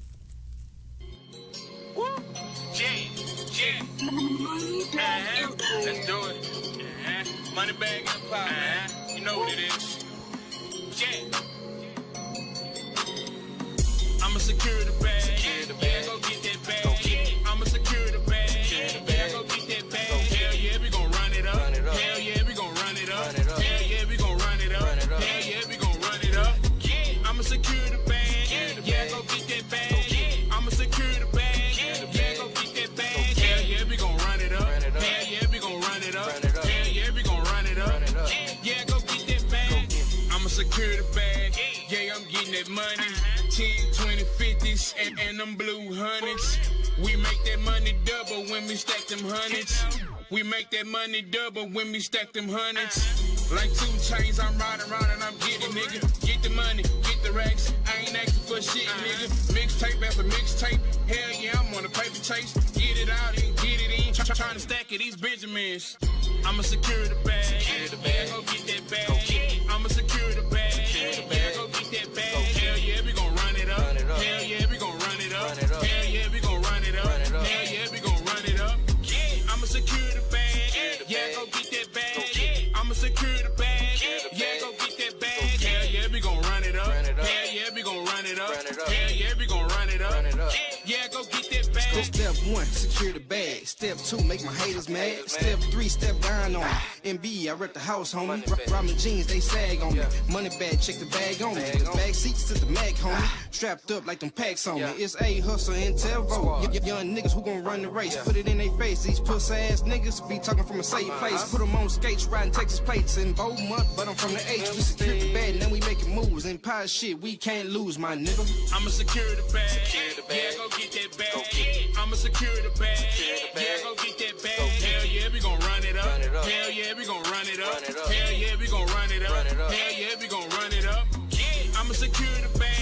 Let's do it. Money bag empire, you know what it is. I'ma secure the bag. Yeah, go get that bag. I'ma secure the bag. Yeah, go get that bag. Hell yeah, we gon' run it up. Hell yeah, we gon' run it up. Hell yeah, we gon' run it up. Hell yeah, we gon' run it up. I'ma secure the bag. Yeah, go get that bag. I'ma secure the bag. Yeah, go get that bag. Hell yeah, we gon' run it up. Hell yeah, we gon' run it up. Hell yeah, we gon' run it up. Yeah, go get that bag. I'ma secure the bag. Yeah, I'm getting that money. 10, 20, 50s, and them blue hundreds. We make that money double when we stack them hundreds. We make that money double when we stack them hundreds. Like 2 chains, I'm riding around and I'm getting, nigga. Get the money, get the racks. I ain't asking for shit, nigga. Mixtape after mixtape. Hell yeah, I'm on a paper chase. Get it out and get it in. Trying to stack it, these Benjamins. I'ma secure the bag. Yeah, go get that bag. I'ma secure the bag. Yeah, go get that bag. Hell yeah, we gon' run it up. Hell yeah, we gon' run it up. Hell yeah, we gon' run it up. Hell yeah, we gon' run it up. I'ma secure the bag. Yeah, go get that bag. I'ma secure the bag. Yeah, go get that bag. Hell yeah, we gon' run it up. Hell yeah, we gon' run it up. Hell yeah, we gon' run it up. Yeah, go get that bag. Step 1, secure the bag. Step 2, make my haters mad. Step 3, step down on me. MB, I rep the house, homie. Ramen jeans, they sag on me. Money bag, check the bag on me. The bag seats to the mag, homie. Strapped up like them packs on me. It's A Hustle and Telvo. Young niggas who gon' run the race. Put it in their face. These pussy ass niggas be talking from a safe place. Put them on skates, riding Texas plates in Beaumont, but I'm from the H. We secure the bag, and then we making moves. And pie shit, we can't lose, my nigga. I'ma secure the bag. Yeah, go get that bag. I'ma secure the bag. Yeah, go get that bag. Hell yeah, we gon' run it up. Hell yeah, we gon' run it up. Hell yeah, we gon' run it up. Hell yeah, we gon' run it up. I'ma secure the bag.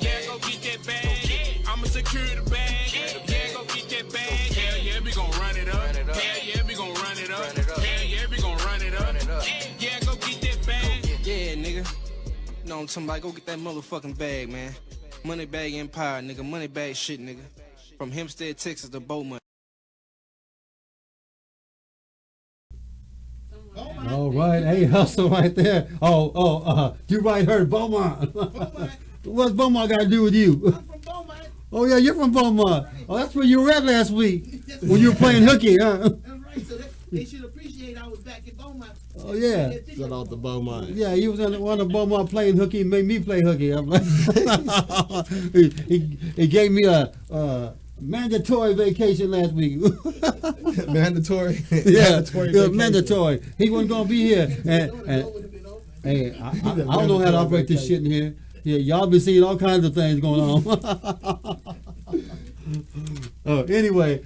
Yeah, go get that bag. I'ma secure the bag. Yeah, go get that bag. Hell yeah, we gon' run it up. Hell yeah, we gon' run it up. Hell yeah, we gon' run it up. Yeah, go get that bag. Yeah, nigga. You know what I'm talking about? Go get that motherfucking bag, man. Money bag empire, nigga. Money bag shit, nigga. From Hempstead, Texas to Beaumont. All right, A Hustle right there. You right, heard Beaumont. What's Beaumont got to do with you? I'm from Beaumont. Oh yeah, you're from Beaumont. Oh, that's where you were at last week when you were playing hooky, huh? That's right. So they should appreciate I was back in Beaumont. Oh yeah. Shout out to Beaumont. Yeah, he was on one of Beaumont playing hooky and made me play hooky. I'm like, he gave me a mandatory vacation last week. Mandatory. Yeah, Mandatory. mandatory. He wasn't gonna be here. And hey, I don't know how to operate this shit in here. Yeah, y'all been seeing all kinds of things going on. Anyway,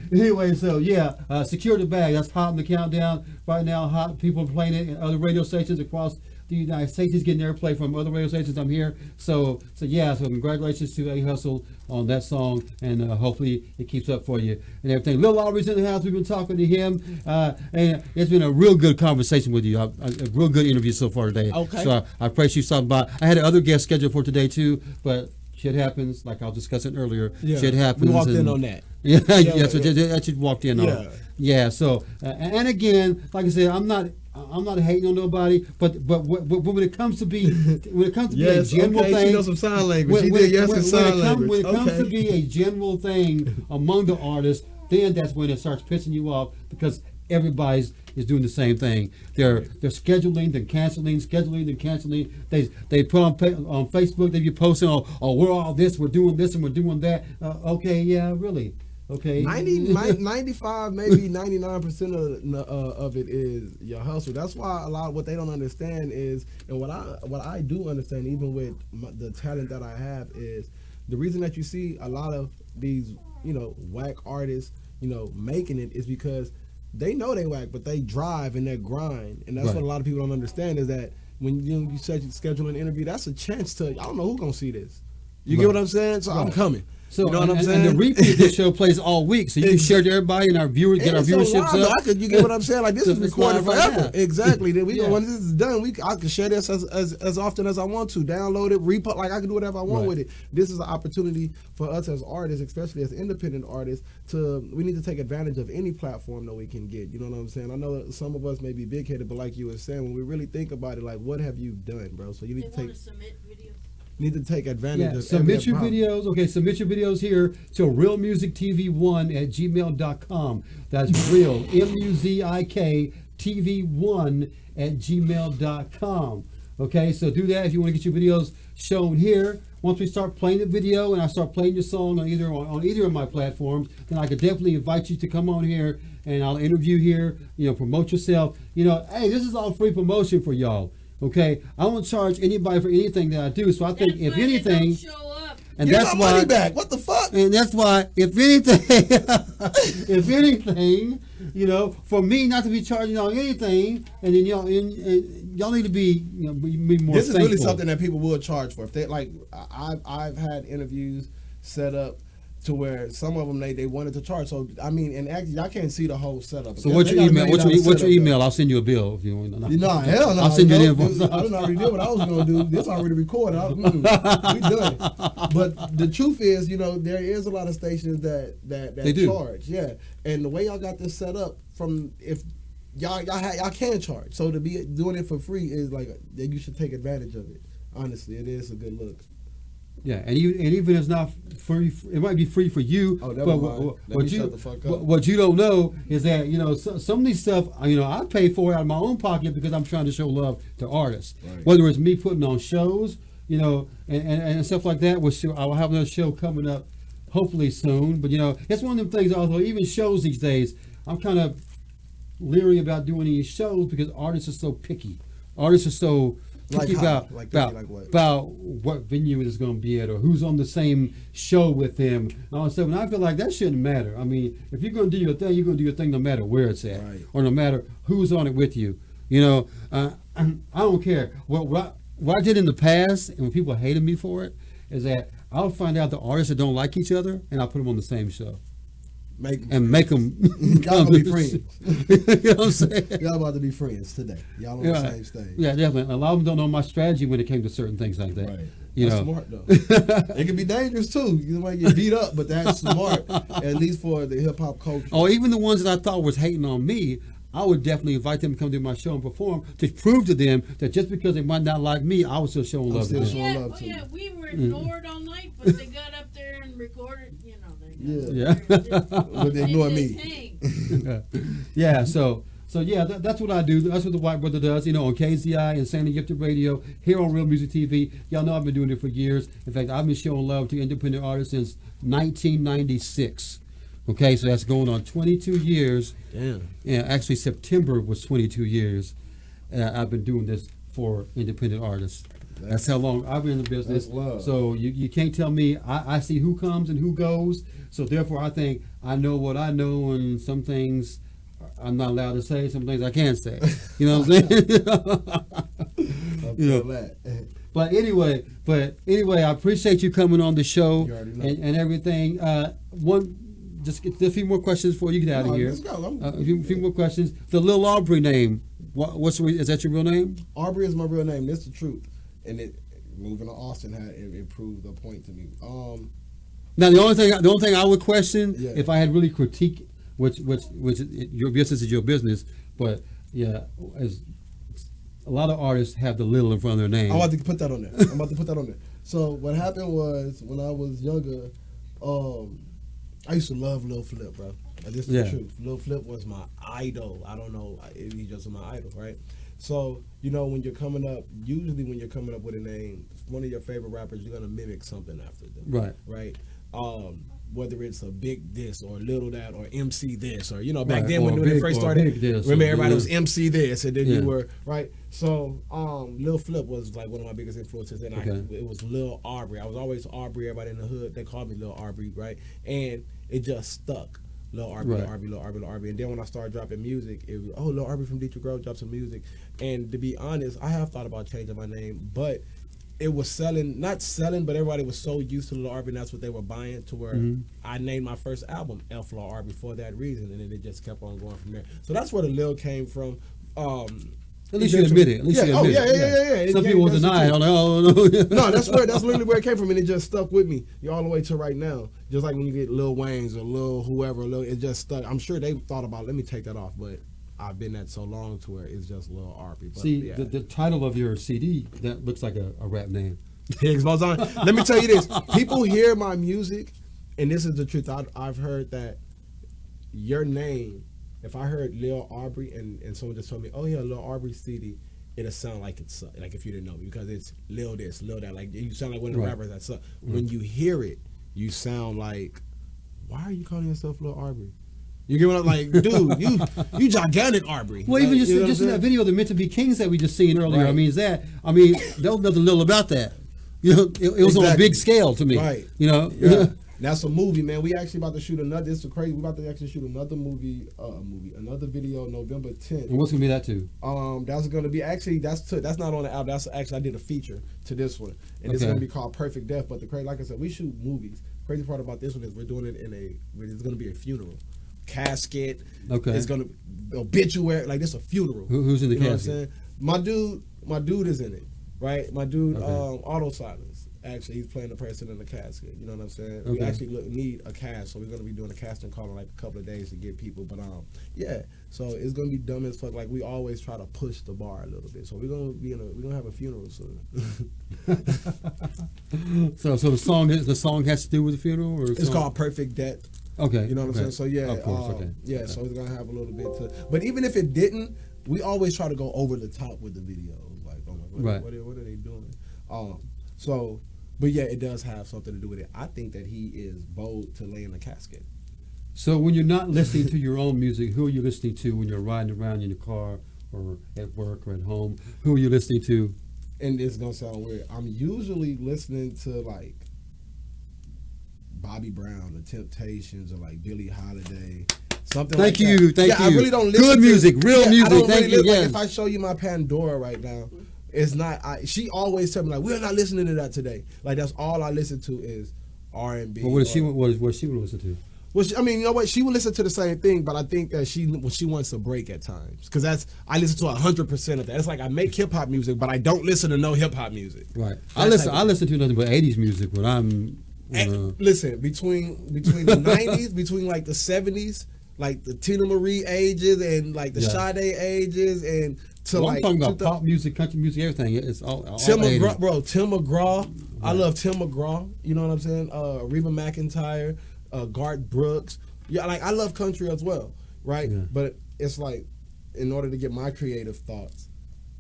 so yeah, secure the bag. That's hot in the countdown right now. Hot people playing it in other radio stations across the United States. He's getting airplay from other radio stations. I'm here. So congratulations to A Hustle on that song, and hopefully it keeps up for you and everything. Lil Aubrey's in the house. We've been talking to him, and it's been a real good conversation with you. A real good interview so far today. Okay. So I appreciate you stopping by. I had other guests scheduled for today too, but shit happens. Like I was discussing earlier, shit happens. We walked in on that. Yeah, so that you walked in on. Yeah. Yeah. So and again, like I said, I'm not hating on nobody, but when it comes to be a general thing, she knows some sign language. When it comes to be a general thing among the artists, then that's when it starts pissing you off because everybody's is doing the same thing. They're scheduling, then canceling, scheduling, then canceling. They put on Facebook, they be posting, oh, we're all this, we're doing this, and we're doing that. Okay, yeah, really. Okay. 95, maybe 99% of it is your hustle. That's why a lot of what they don't understand is, and what I do understand, even with the talent that I have, is the reason that you see a lot of these, whack artists, making it is because they know they whack, but they drive and they grind, and that's Right. what a lot of people don't understand is that when you schedule an interview, that's a chance to, I don't know who's gonna see this. You get what I'm saying? So I'm coming. So, you know what I'm saying? And the repeat of this show plays all week, so you can share to everybody and our viewers, get our viewerships up. You get what I'm saying? Like, this is It's recorded live right forever. now. Exactly. Then Yeah. when this is done, I can share this as often as I want to. Download it, repo, like I can do whatever I want Right. with it. This is an opportunity for us as artists, especially as independent artists, we need to take advantage of any platform that we can get. You know what I'm saying? I know that some of us may be big-headed, but like you were saying, when we really think about it, like, what have you done, bro? So you They need to want take to submit videos. advantage of Submit your every videos. Okay, submit your videos here to realmusictv1@gmail.com. That's real, MUZIK TV1@gmail.com. Okay, so do that if you want to get your videos shown here. Once we start playing the video and I start playing your song on either of my platforms, then I could definitely invite you to come on here and I'll interview here. Promote yourself. Hey, this is all free promotion for y'all. Okay, I won't charge anybody for anything that I do. So I think That's if why they anything, don't show up. and Get that's my why, money back. What the fuck? and that's why, if anything, for me not to be charging y'all anything, and then y'all need to be more. This is really thankful. something that people will charge for. If they like, I've had interviews set up to where some of them they wanted to charge. So I mean, and actually, I can't see the whole setup. So what's your email? What's your email? I'll send you a bill if you want. Hell no. I'll send you an I invoice. done already did what I was gonna do. This already recorded. We done. But the truth is, there is a lot of stations that They do. charge. Yeah, and the way y'all got this set up, if y'all can charge. So to be doing it for free is like you should take advantage of it. Honestly, it is a good look. Yeah, and even if it's not free, it might be free for you. Oh, never but mind. Let me shut the fuck up. What you don't know is that some of these stuff I pay for out of my own pocket because I'm trying to show love to artists. Right. Whether it's me putting on shows, and stuff like that. Which I will have another show coming up, hopefully soon. But it's one of them things. Also, even shows these days, I'm kind of leery about doing these shows because artists are so picky. Artists are so picky about what venue it is going to be at or who's on the same show with them and all that stuff. And I feel like that shouldn't matter. I mean, if you're going to do your thing, you're going to do your thing no matter where it's at, Right. or no matter who's on it with you. I don't care. What I did in the past, and when people hated me for it, is that I'll find out the artists that don't like each other, and I'll put them on the same show. Make them Y'all gonna be friends. You know what I'm saying? Y'all about to be friends today. Y'all on the same stage. Yeah, definitely. A lot of them don't know my strategy when it came to certain things like that. Right. You That's know. smart though. It can be dangerous too. You might get beat up, but that's smart. At least for the hip hop culture. Or even the ones that I thought was hating on me, I would definitely invite them to come to my show and perform to prove to them that just because they might not like me, I was still showing love to them. showing love to Yeah, you. we were ignored all night, but they got up there and recorded. Yeah. But they ignore me. Yeah, so that's what I do. That's what the White Brother does, on KZI and Sandy Gifted Radio, here on Real Music TV. Y'all know I've been doing it for years. In fact, I've been showing love to independent artists since 1996. Okay, so that's going on 22 years. Damn. Yeah, actually September was 22 years. I've been doing this for independent artists. That's how long I've been in the business. That's love. So you can't tell me. I see who comes and who goes. So therefore, I think I know what I know, and some things I'm not allowed to say. Some things I can't say. You know what I'm saying? I You know. feel that. But anyway, I appreciate you coming on the show You already know. and everything. Just a few more questions before you get out of here. Let's go. A few more questions. The Lil Aubrey name. Is that your real name? Aubrey is my real name. That's the truth. And moving to Austin it proved a point to me. Now the only thing I would question Yeah. if I had really critique, which your business is your business, but yeah, as a lot of artists have the Lil in front of their name. I'm about to put that on there. So what happened was when I was younger, I used to love Lil Flip, bro. This is the truth. Lil Flip was my idol. I don't know if he just my idol, right? So, when you're coming up, usually when you're coming up with a name, one of your favorite rappers, you're gonna mimic something after them. Right. Right. Whether it's a big this or little that or MC this or back Right, then or when big- they first or started, big this remember or everybody big- was MC this and then Yeah. you were right. So Lil Flip was like one of my biggest influences, and it was Lil Aubrey. I was always Aubrey. Everybody in the hood they called me Lil Aubrey, right? And it just stuck. Lil Aubrey, Right. Lil Aubrey, Lil Aubrey, Lil Aubrey. And then when I started dropping music, it was Lil Aubrey from Detroit Grove dropped some music. And to be honest, I have thought about changing my name, but it was not selling, but everybody was so used to Lil Aubrey, and that's what they were buying to where I named my first album F Lil Aubrey for that reason, and then it just kept on going from there. So that's where the Lil came from. At least you admit it. At least you admit it. Yeah. Some people will deny it. No, That's literally where it came from, and it just stuck with me all the way to right now. Just like when you get Lil Wayne's or Lil whoever, it just stuck. I'm sure they thought about, let me take that off, but I've been that so long to where it's just Lil Aubrey. But See, the title of your CD, that looks like a rap name. Higgs boson. Let me tell you this: people hear my music, and this is the truth. I've heard that your name. If I heard Lil Aubrey and someone just told me, "Oh yeah, Lil Aubrey CD," it'll sound like it's like if you didn't know me, because it's Lil this, Lil that. Like you sound like one of the rappers that suck. When you hear it, you sound like, why are you calling yourself Lil Aubrey? You get what I'm like, dude? You gigantic Aubrey. Well, even Like, just in that video, the Meant to Be Kings that we just seen earlier. Right. There was nothing little about that. It was on a Exactly. big scale to me. Right. Yeah. That's a movie, man. We actually about to shoot another. This is crazy. We about to actually shoot another another video November 10th. And what's gonna be that too? That's gonna be actually that's not on the album. That's actually I did a feature to this one, and it's gonna be called Perfect Death. But the crazy, like I said, we shoot movies. Crazy part about this one is we're doing it it's gonna be a funeral, casket. Okay. It's gonna obituary, like this a funeral. Who's in the You know what I'm casket? saying? My dude is in it, right? My dude, Okay. Auto Silence. Actually, he's playing the person in the casket. You know what I'm saying? We Okay. actually need a cast, so we're gonna be doing a casting call in like a couple of days to get people. But yeah. So it's gonna be dumb as fuck. Like we always try to push the bar a little bit. So we're gonna have a funeral soon. So the song has to do with the funeral, or It's called Perfect Death. Okay. You know what I'm saying? So yeah, Of course. Okay. yeah. So it's gonna have a little bit to. But even if it didn't, we always try to go over the top with the videos. Like, oh my God, Right. what are they doing? So. But yeah, it does have something to do with it. I think that he is bold to lay in a casket. So when you're not listening to your own music, who are you listening to when you're riding around in your car or at work or at home? Who are you listening to? And it's gonna sound weird. I'm usually listening to like Bobby Brown, The Temptations, or like Billie Holiday. Something Thank like you, that. thank I you. really don't listen Good to music, real I music, don't thank you, listen- like, yes. if I show you my Pandora right now, it's not. She always tell me like, we're not listening to that today. Like that's all I listen to is R&B. Well, what she would listen to? Well, I mean, you know what? She would listen to the same thing, but I think that she wants a break at times because I listen to 100% of that. It's like I make hip hop music, but I don't listen to no hip hop music. Right. That's I listen to nothing but 80s music when I'm. Listen, between the 90s, between like the 70s, like the Tina Marie ages and like the Sade ages, and to I'm like talking about pop music, country music, everything. It's all Tim 80s. McGraw, bro. Tim McGraw. I love Tim McGraw. You know what I'm saying? Reba McEntire, Garth Brooks. Yeah, like I love country as well, right? Yeah. But it's like, in order to get my creative thoughts,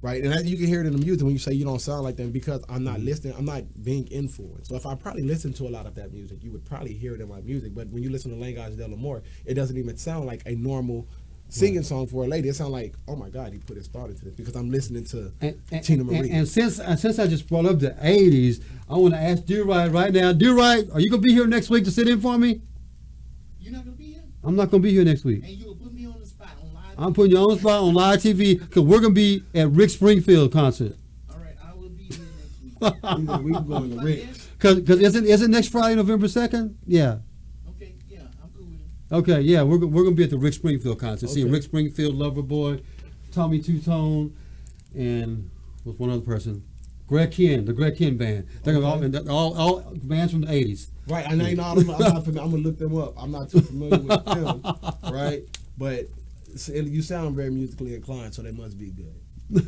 right? And you can hear it in the music when you say you don't sound like them because I'm not listening. I'm not being influenced. So if I probably listened to a lot of that music, you would probably hear it in my music. But when you listen to Langage Delamore, it doesn't even sound like a normal singing song for a lady. It sounds like, oh my God, he put his thought into this because I'm listening to Tina Marie. And since I just brought up the 80s, I want to ask Do-Right right now. Do-Right, are you going to be here next week to sit in for me? You're not gonna be here, I'm not going to be here next week. and you will put me on the spot on live. I'm putting you on the spot on live TV because we're going to be at Rick Springfield concert. All right, We can go in the Ricks. Cause isn't next Friday November 2nd? Yeah. Okay, yeah, I'm cool with it. Okay, yeah, we're gonna be at the Rick Springfield concert. See Okay. Rick Springfield, Loverboy, Tommy Two Tone, and with one other person, Greg Kihn, the Greg Kihn band. They're all bands from the '80s. Right, and I know I'm not familiar. I'm gonna look them up. I'm not too familiar with them, right? But you sound very musically inclined, so they must be good.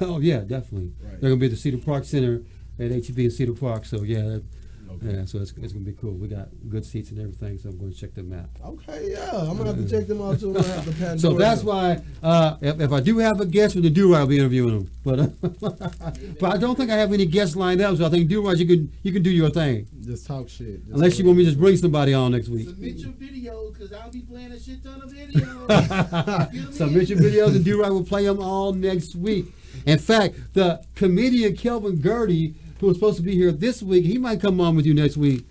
Oh yeah, definitely. Right. They're gonna be at the Cedar Park Center at HEB in Cedar Park. So yeah, Okay. yeah. So it's gonna be cool. We got good seats and everything. So I'm going to check them out. Okay, yeah, I'm gonna have to check them out too. I'm gonna have to Pandora So that's them. why if I do have a guest with the Do-Right, I'll be interviewing them. But but I don't think I have any guests lined up. So I think Do-Right, you can do your thing. Just talk shit. Unless you want me to just bring somebody on next week. Submit your videos, because I'll be playing a shit ton of videos. Submit your videos and Do-Right will play them all next week. In fact, the comedian Kelvin Gertie, who was supposed to be here this week, he might come on with you next week.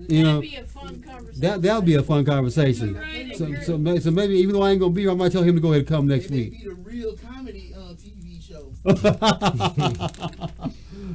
You know, That'd be a fun conversation. that'll be a fun conversation. Right, So maybe even though I ain't gonna be here, I might tell him to go ahead and come next It may week. be the real comedy TV show.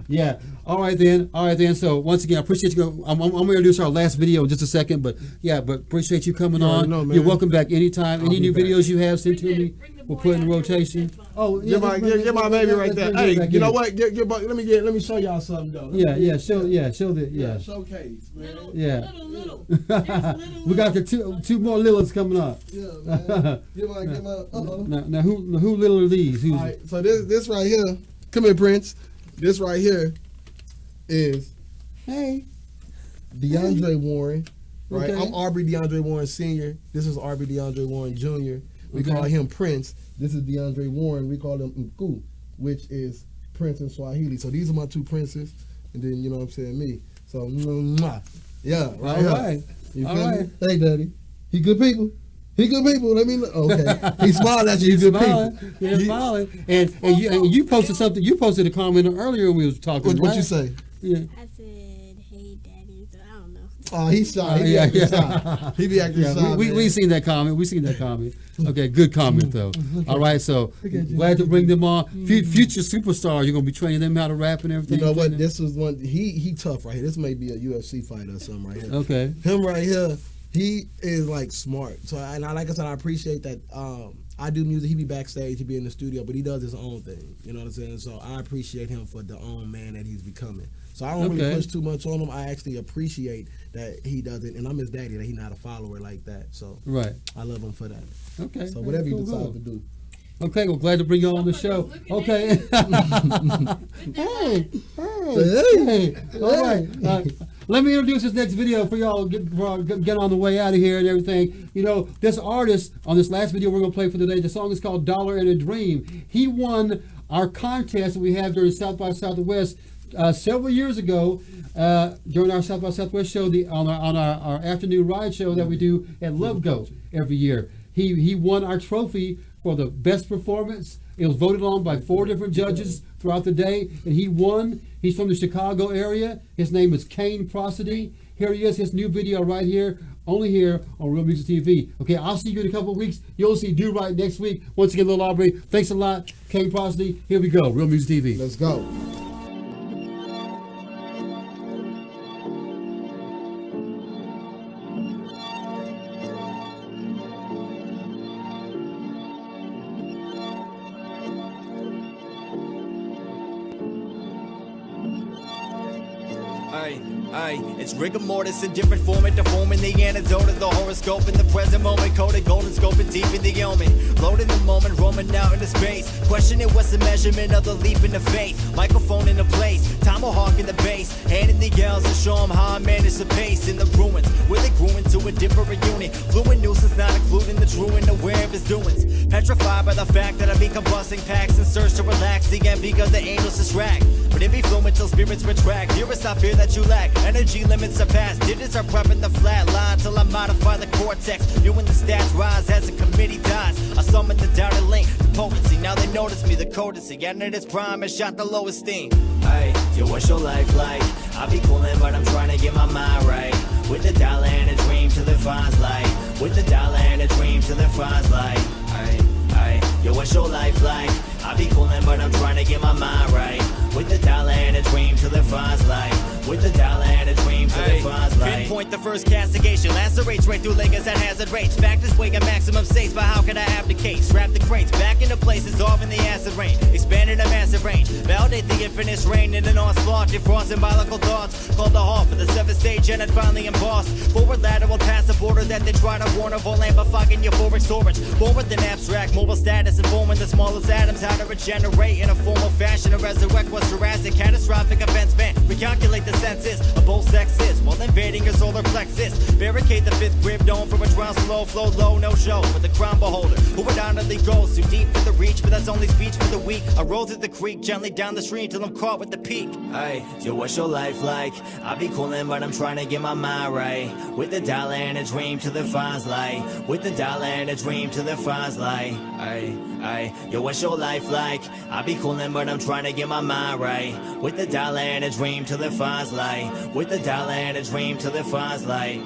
Yeah. All right then. So once again, I appreciate you. I'm gonna introduce our last video in just a second, but appreciate you coming You already on. know, man. You're welcome back anytime. I'll Any be new back. videos you have, send to Bring me. the We'll boy put it in out here with rotation. headphones. Oh, Get my baby right there. Hey, you know what? Let me show y'all something though. Show the Showcase, man. Yeah. Little. There's little. We got the two more Lillards coming up. Yeah, man. Get my. Now who little are these? Who's All right, so this right here, come here, Prince. This right here is DeAndre Warren, right? Okay. I'm Aubrey DeAndre Warren Sr. This is Aubrey DeAndre Warren Jr. We Okay. call him Prince. This is DeAndre Warren. We call him Mku, which is Prince in Swahili. So these are my two princes, and then you know what I'm saying, me. So yeah, right. All here. right. You All feel right. me? Hey, Daddy. He good people. Let me look. Okay. He smiled at you. He's He good smiling. people. He's smiling. And you posted something. You posted a comment earlier when we was talking. What you right? say? Yeah. I said, "Hey, Daddy." So I don't know. Oh, he's shy. He be acting shy. He be acting shy. Yeah, we man. seen that comment. We seen that comment. Okay, good comment though. All right, so glad to bring them on. Future superstars. You're gonna be training them how to rap and everything. You know what? This was one. He tough right here. This may be a UFC fighter or something right here. Okay. Him right here. He is like smart. So and like I said, I appreciate that. I do music. He be backstage. He be in the studio, but he does his own thing. You know what I'm saying? So I appreciate him for the own man that he's becoming. So I don't really Okay. push too much on him. I actually appreciate that he does it, and I'm his daddy. That he not a follower like that. So Right. I love him for that. Okay. So whatever you Cool, decide cool. to do. Okay, well, glad to bring you on the show. Okay. Hey. All right. Let me introduce this next video for y'all. Get on the way out of here and everything. You know, this artist on this last video we're gonna play for today. The song is called "Dollar and a Dream." He won our contest that we have during South by Southwest several years ago. During our South by Southwest show, on our afternoon ride show that we do at Love Goat every year. He won our trophy for the best performance. It was voted on by 4 different judges throughout the day, and he won. He's from the Chicago area. His name is Kane Prosody. Here he is, his new video right here, only here on Real Music TV. Okay, I'll see you in a couple of weeks. You'll see Do Right next week. Once again, Lil Aubrey, thanks a lot. Kane Prosody, here we go, Real Music TV. Let's go. It's rigor mortis in different form and deforming the antidote of the horoscope in the present moment. Coded golden scope and deep in the omen. Loaded the moment, roaming out into space. Questioning what's the measurement of the leap into faith. Microphone in the place, tomahawk in the base. Hand in the yells and show 'em how I manage the pace. In the ruins, where they grew into a different unit. Fluid nuisance not including the truant, aware of his doings. Petrified by the fact that I be combusting packs in search to relax the envy of the angels distract. But it be fluent till spirits retract. Dearest, I fear that you lack. Energy limits surpass. Digits are prepping the flat line till I modify the cortex. Viewing the stats rise as the committee dies. I summon the doubted link to potency. Now they notice me, the courtesy. Entered its prime and shot the lowest steam. Hey, yo, what's your life like? I be coolin', but I'm trying to get my mind right. With the dollar and a dream till it finds light. With the dollar and a dream till it finds light. yo, what's your life like? I be coolin', but I'm trying to get my mind right. With the dollar and a dream till the funds light. With the dollar and a dream till the funds light. Pinpoint the first castigation, lacerates right through Lakers at hazard rates. Back this way at maximum states, but how can I abdicate? Strap the crates back into place, dissolving the acid rain. Expanding a massive range, validate the infinite rain in an onslaught. Defrost symbolical thoughts, called the halt for the 7th stage and it finally embossed. Forward lateral past the border that they try to warn of all amplifying euphoric storage. Born with an abstract mobile status, informing the smallest atoms how to regenerate in a formal fashion. To resurrect what's Jurassic, catastrophic events van. Recalculate the senses of both sexes while invading your solar plexus. Barricade the 5th grid dome from which rounds slow, flow low, no show for the crown beholder who predominantly goes too deep for the reach, but that's only speech for the weak. I roll through the creek, gently down the stream till I'm caught with the peak. Hey, yo, what's your life like? I be coolin', but I'm trying to get my mind right. With the dollar and a dream till the funds light. With the dollar and a dream till the funds light. Hey, yo, what's your life like? I be coolin', but I'm trying to get my mind right. With the dollar and a dream till the funds light. With the dollar and a dream till the funds light.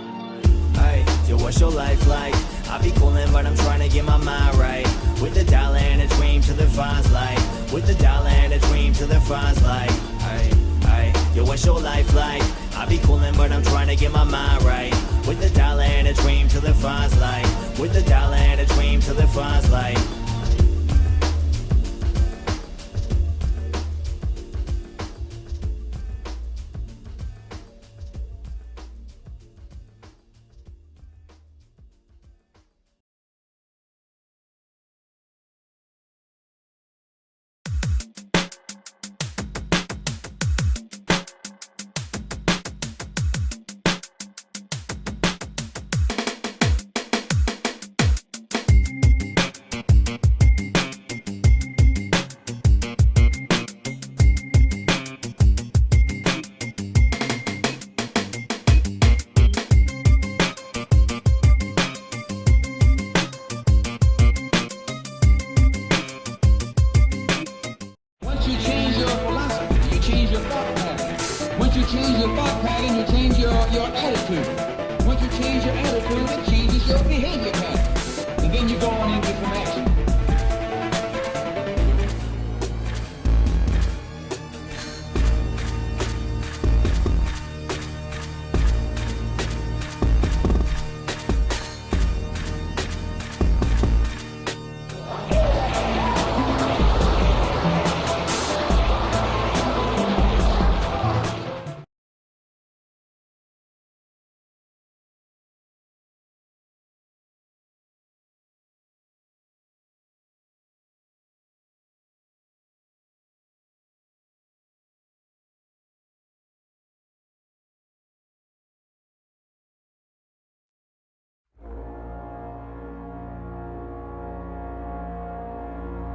Hey, yo, what's your life like? I be coolin', but I'm trying to get my mind right. With the dollar and a dream till the funds light. With the dollar and a dream till the funds light. Hey, yo, what's your life like? I be coolin', but I'm trying to get my mind right. With the dollar and a dream till the funds light. With the dollar and a dream till the funds light. Once you change your philosophy, you change your thought pattern. Once you change your thought pattern, you change your attitude. Once you change your attitude, it changes your behavior pattern. And then you go on and get some action.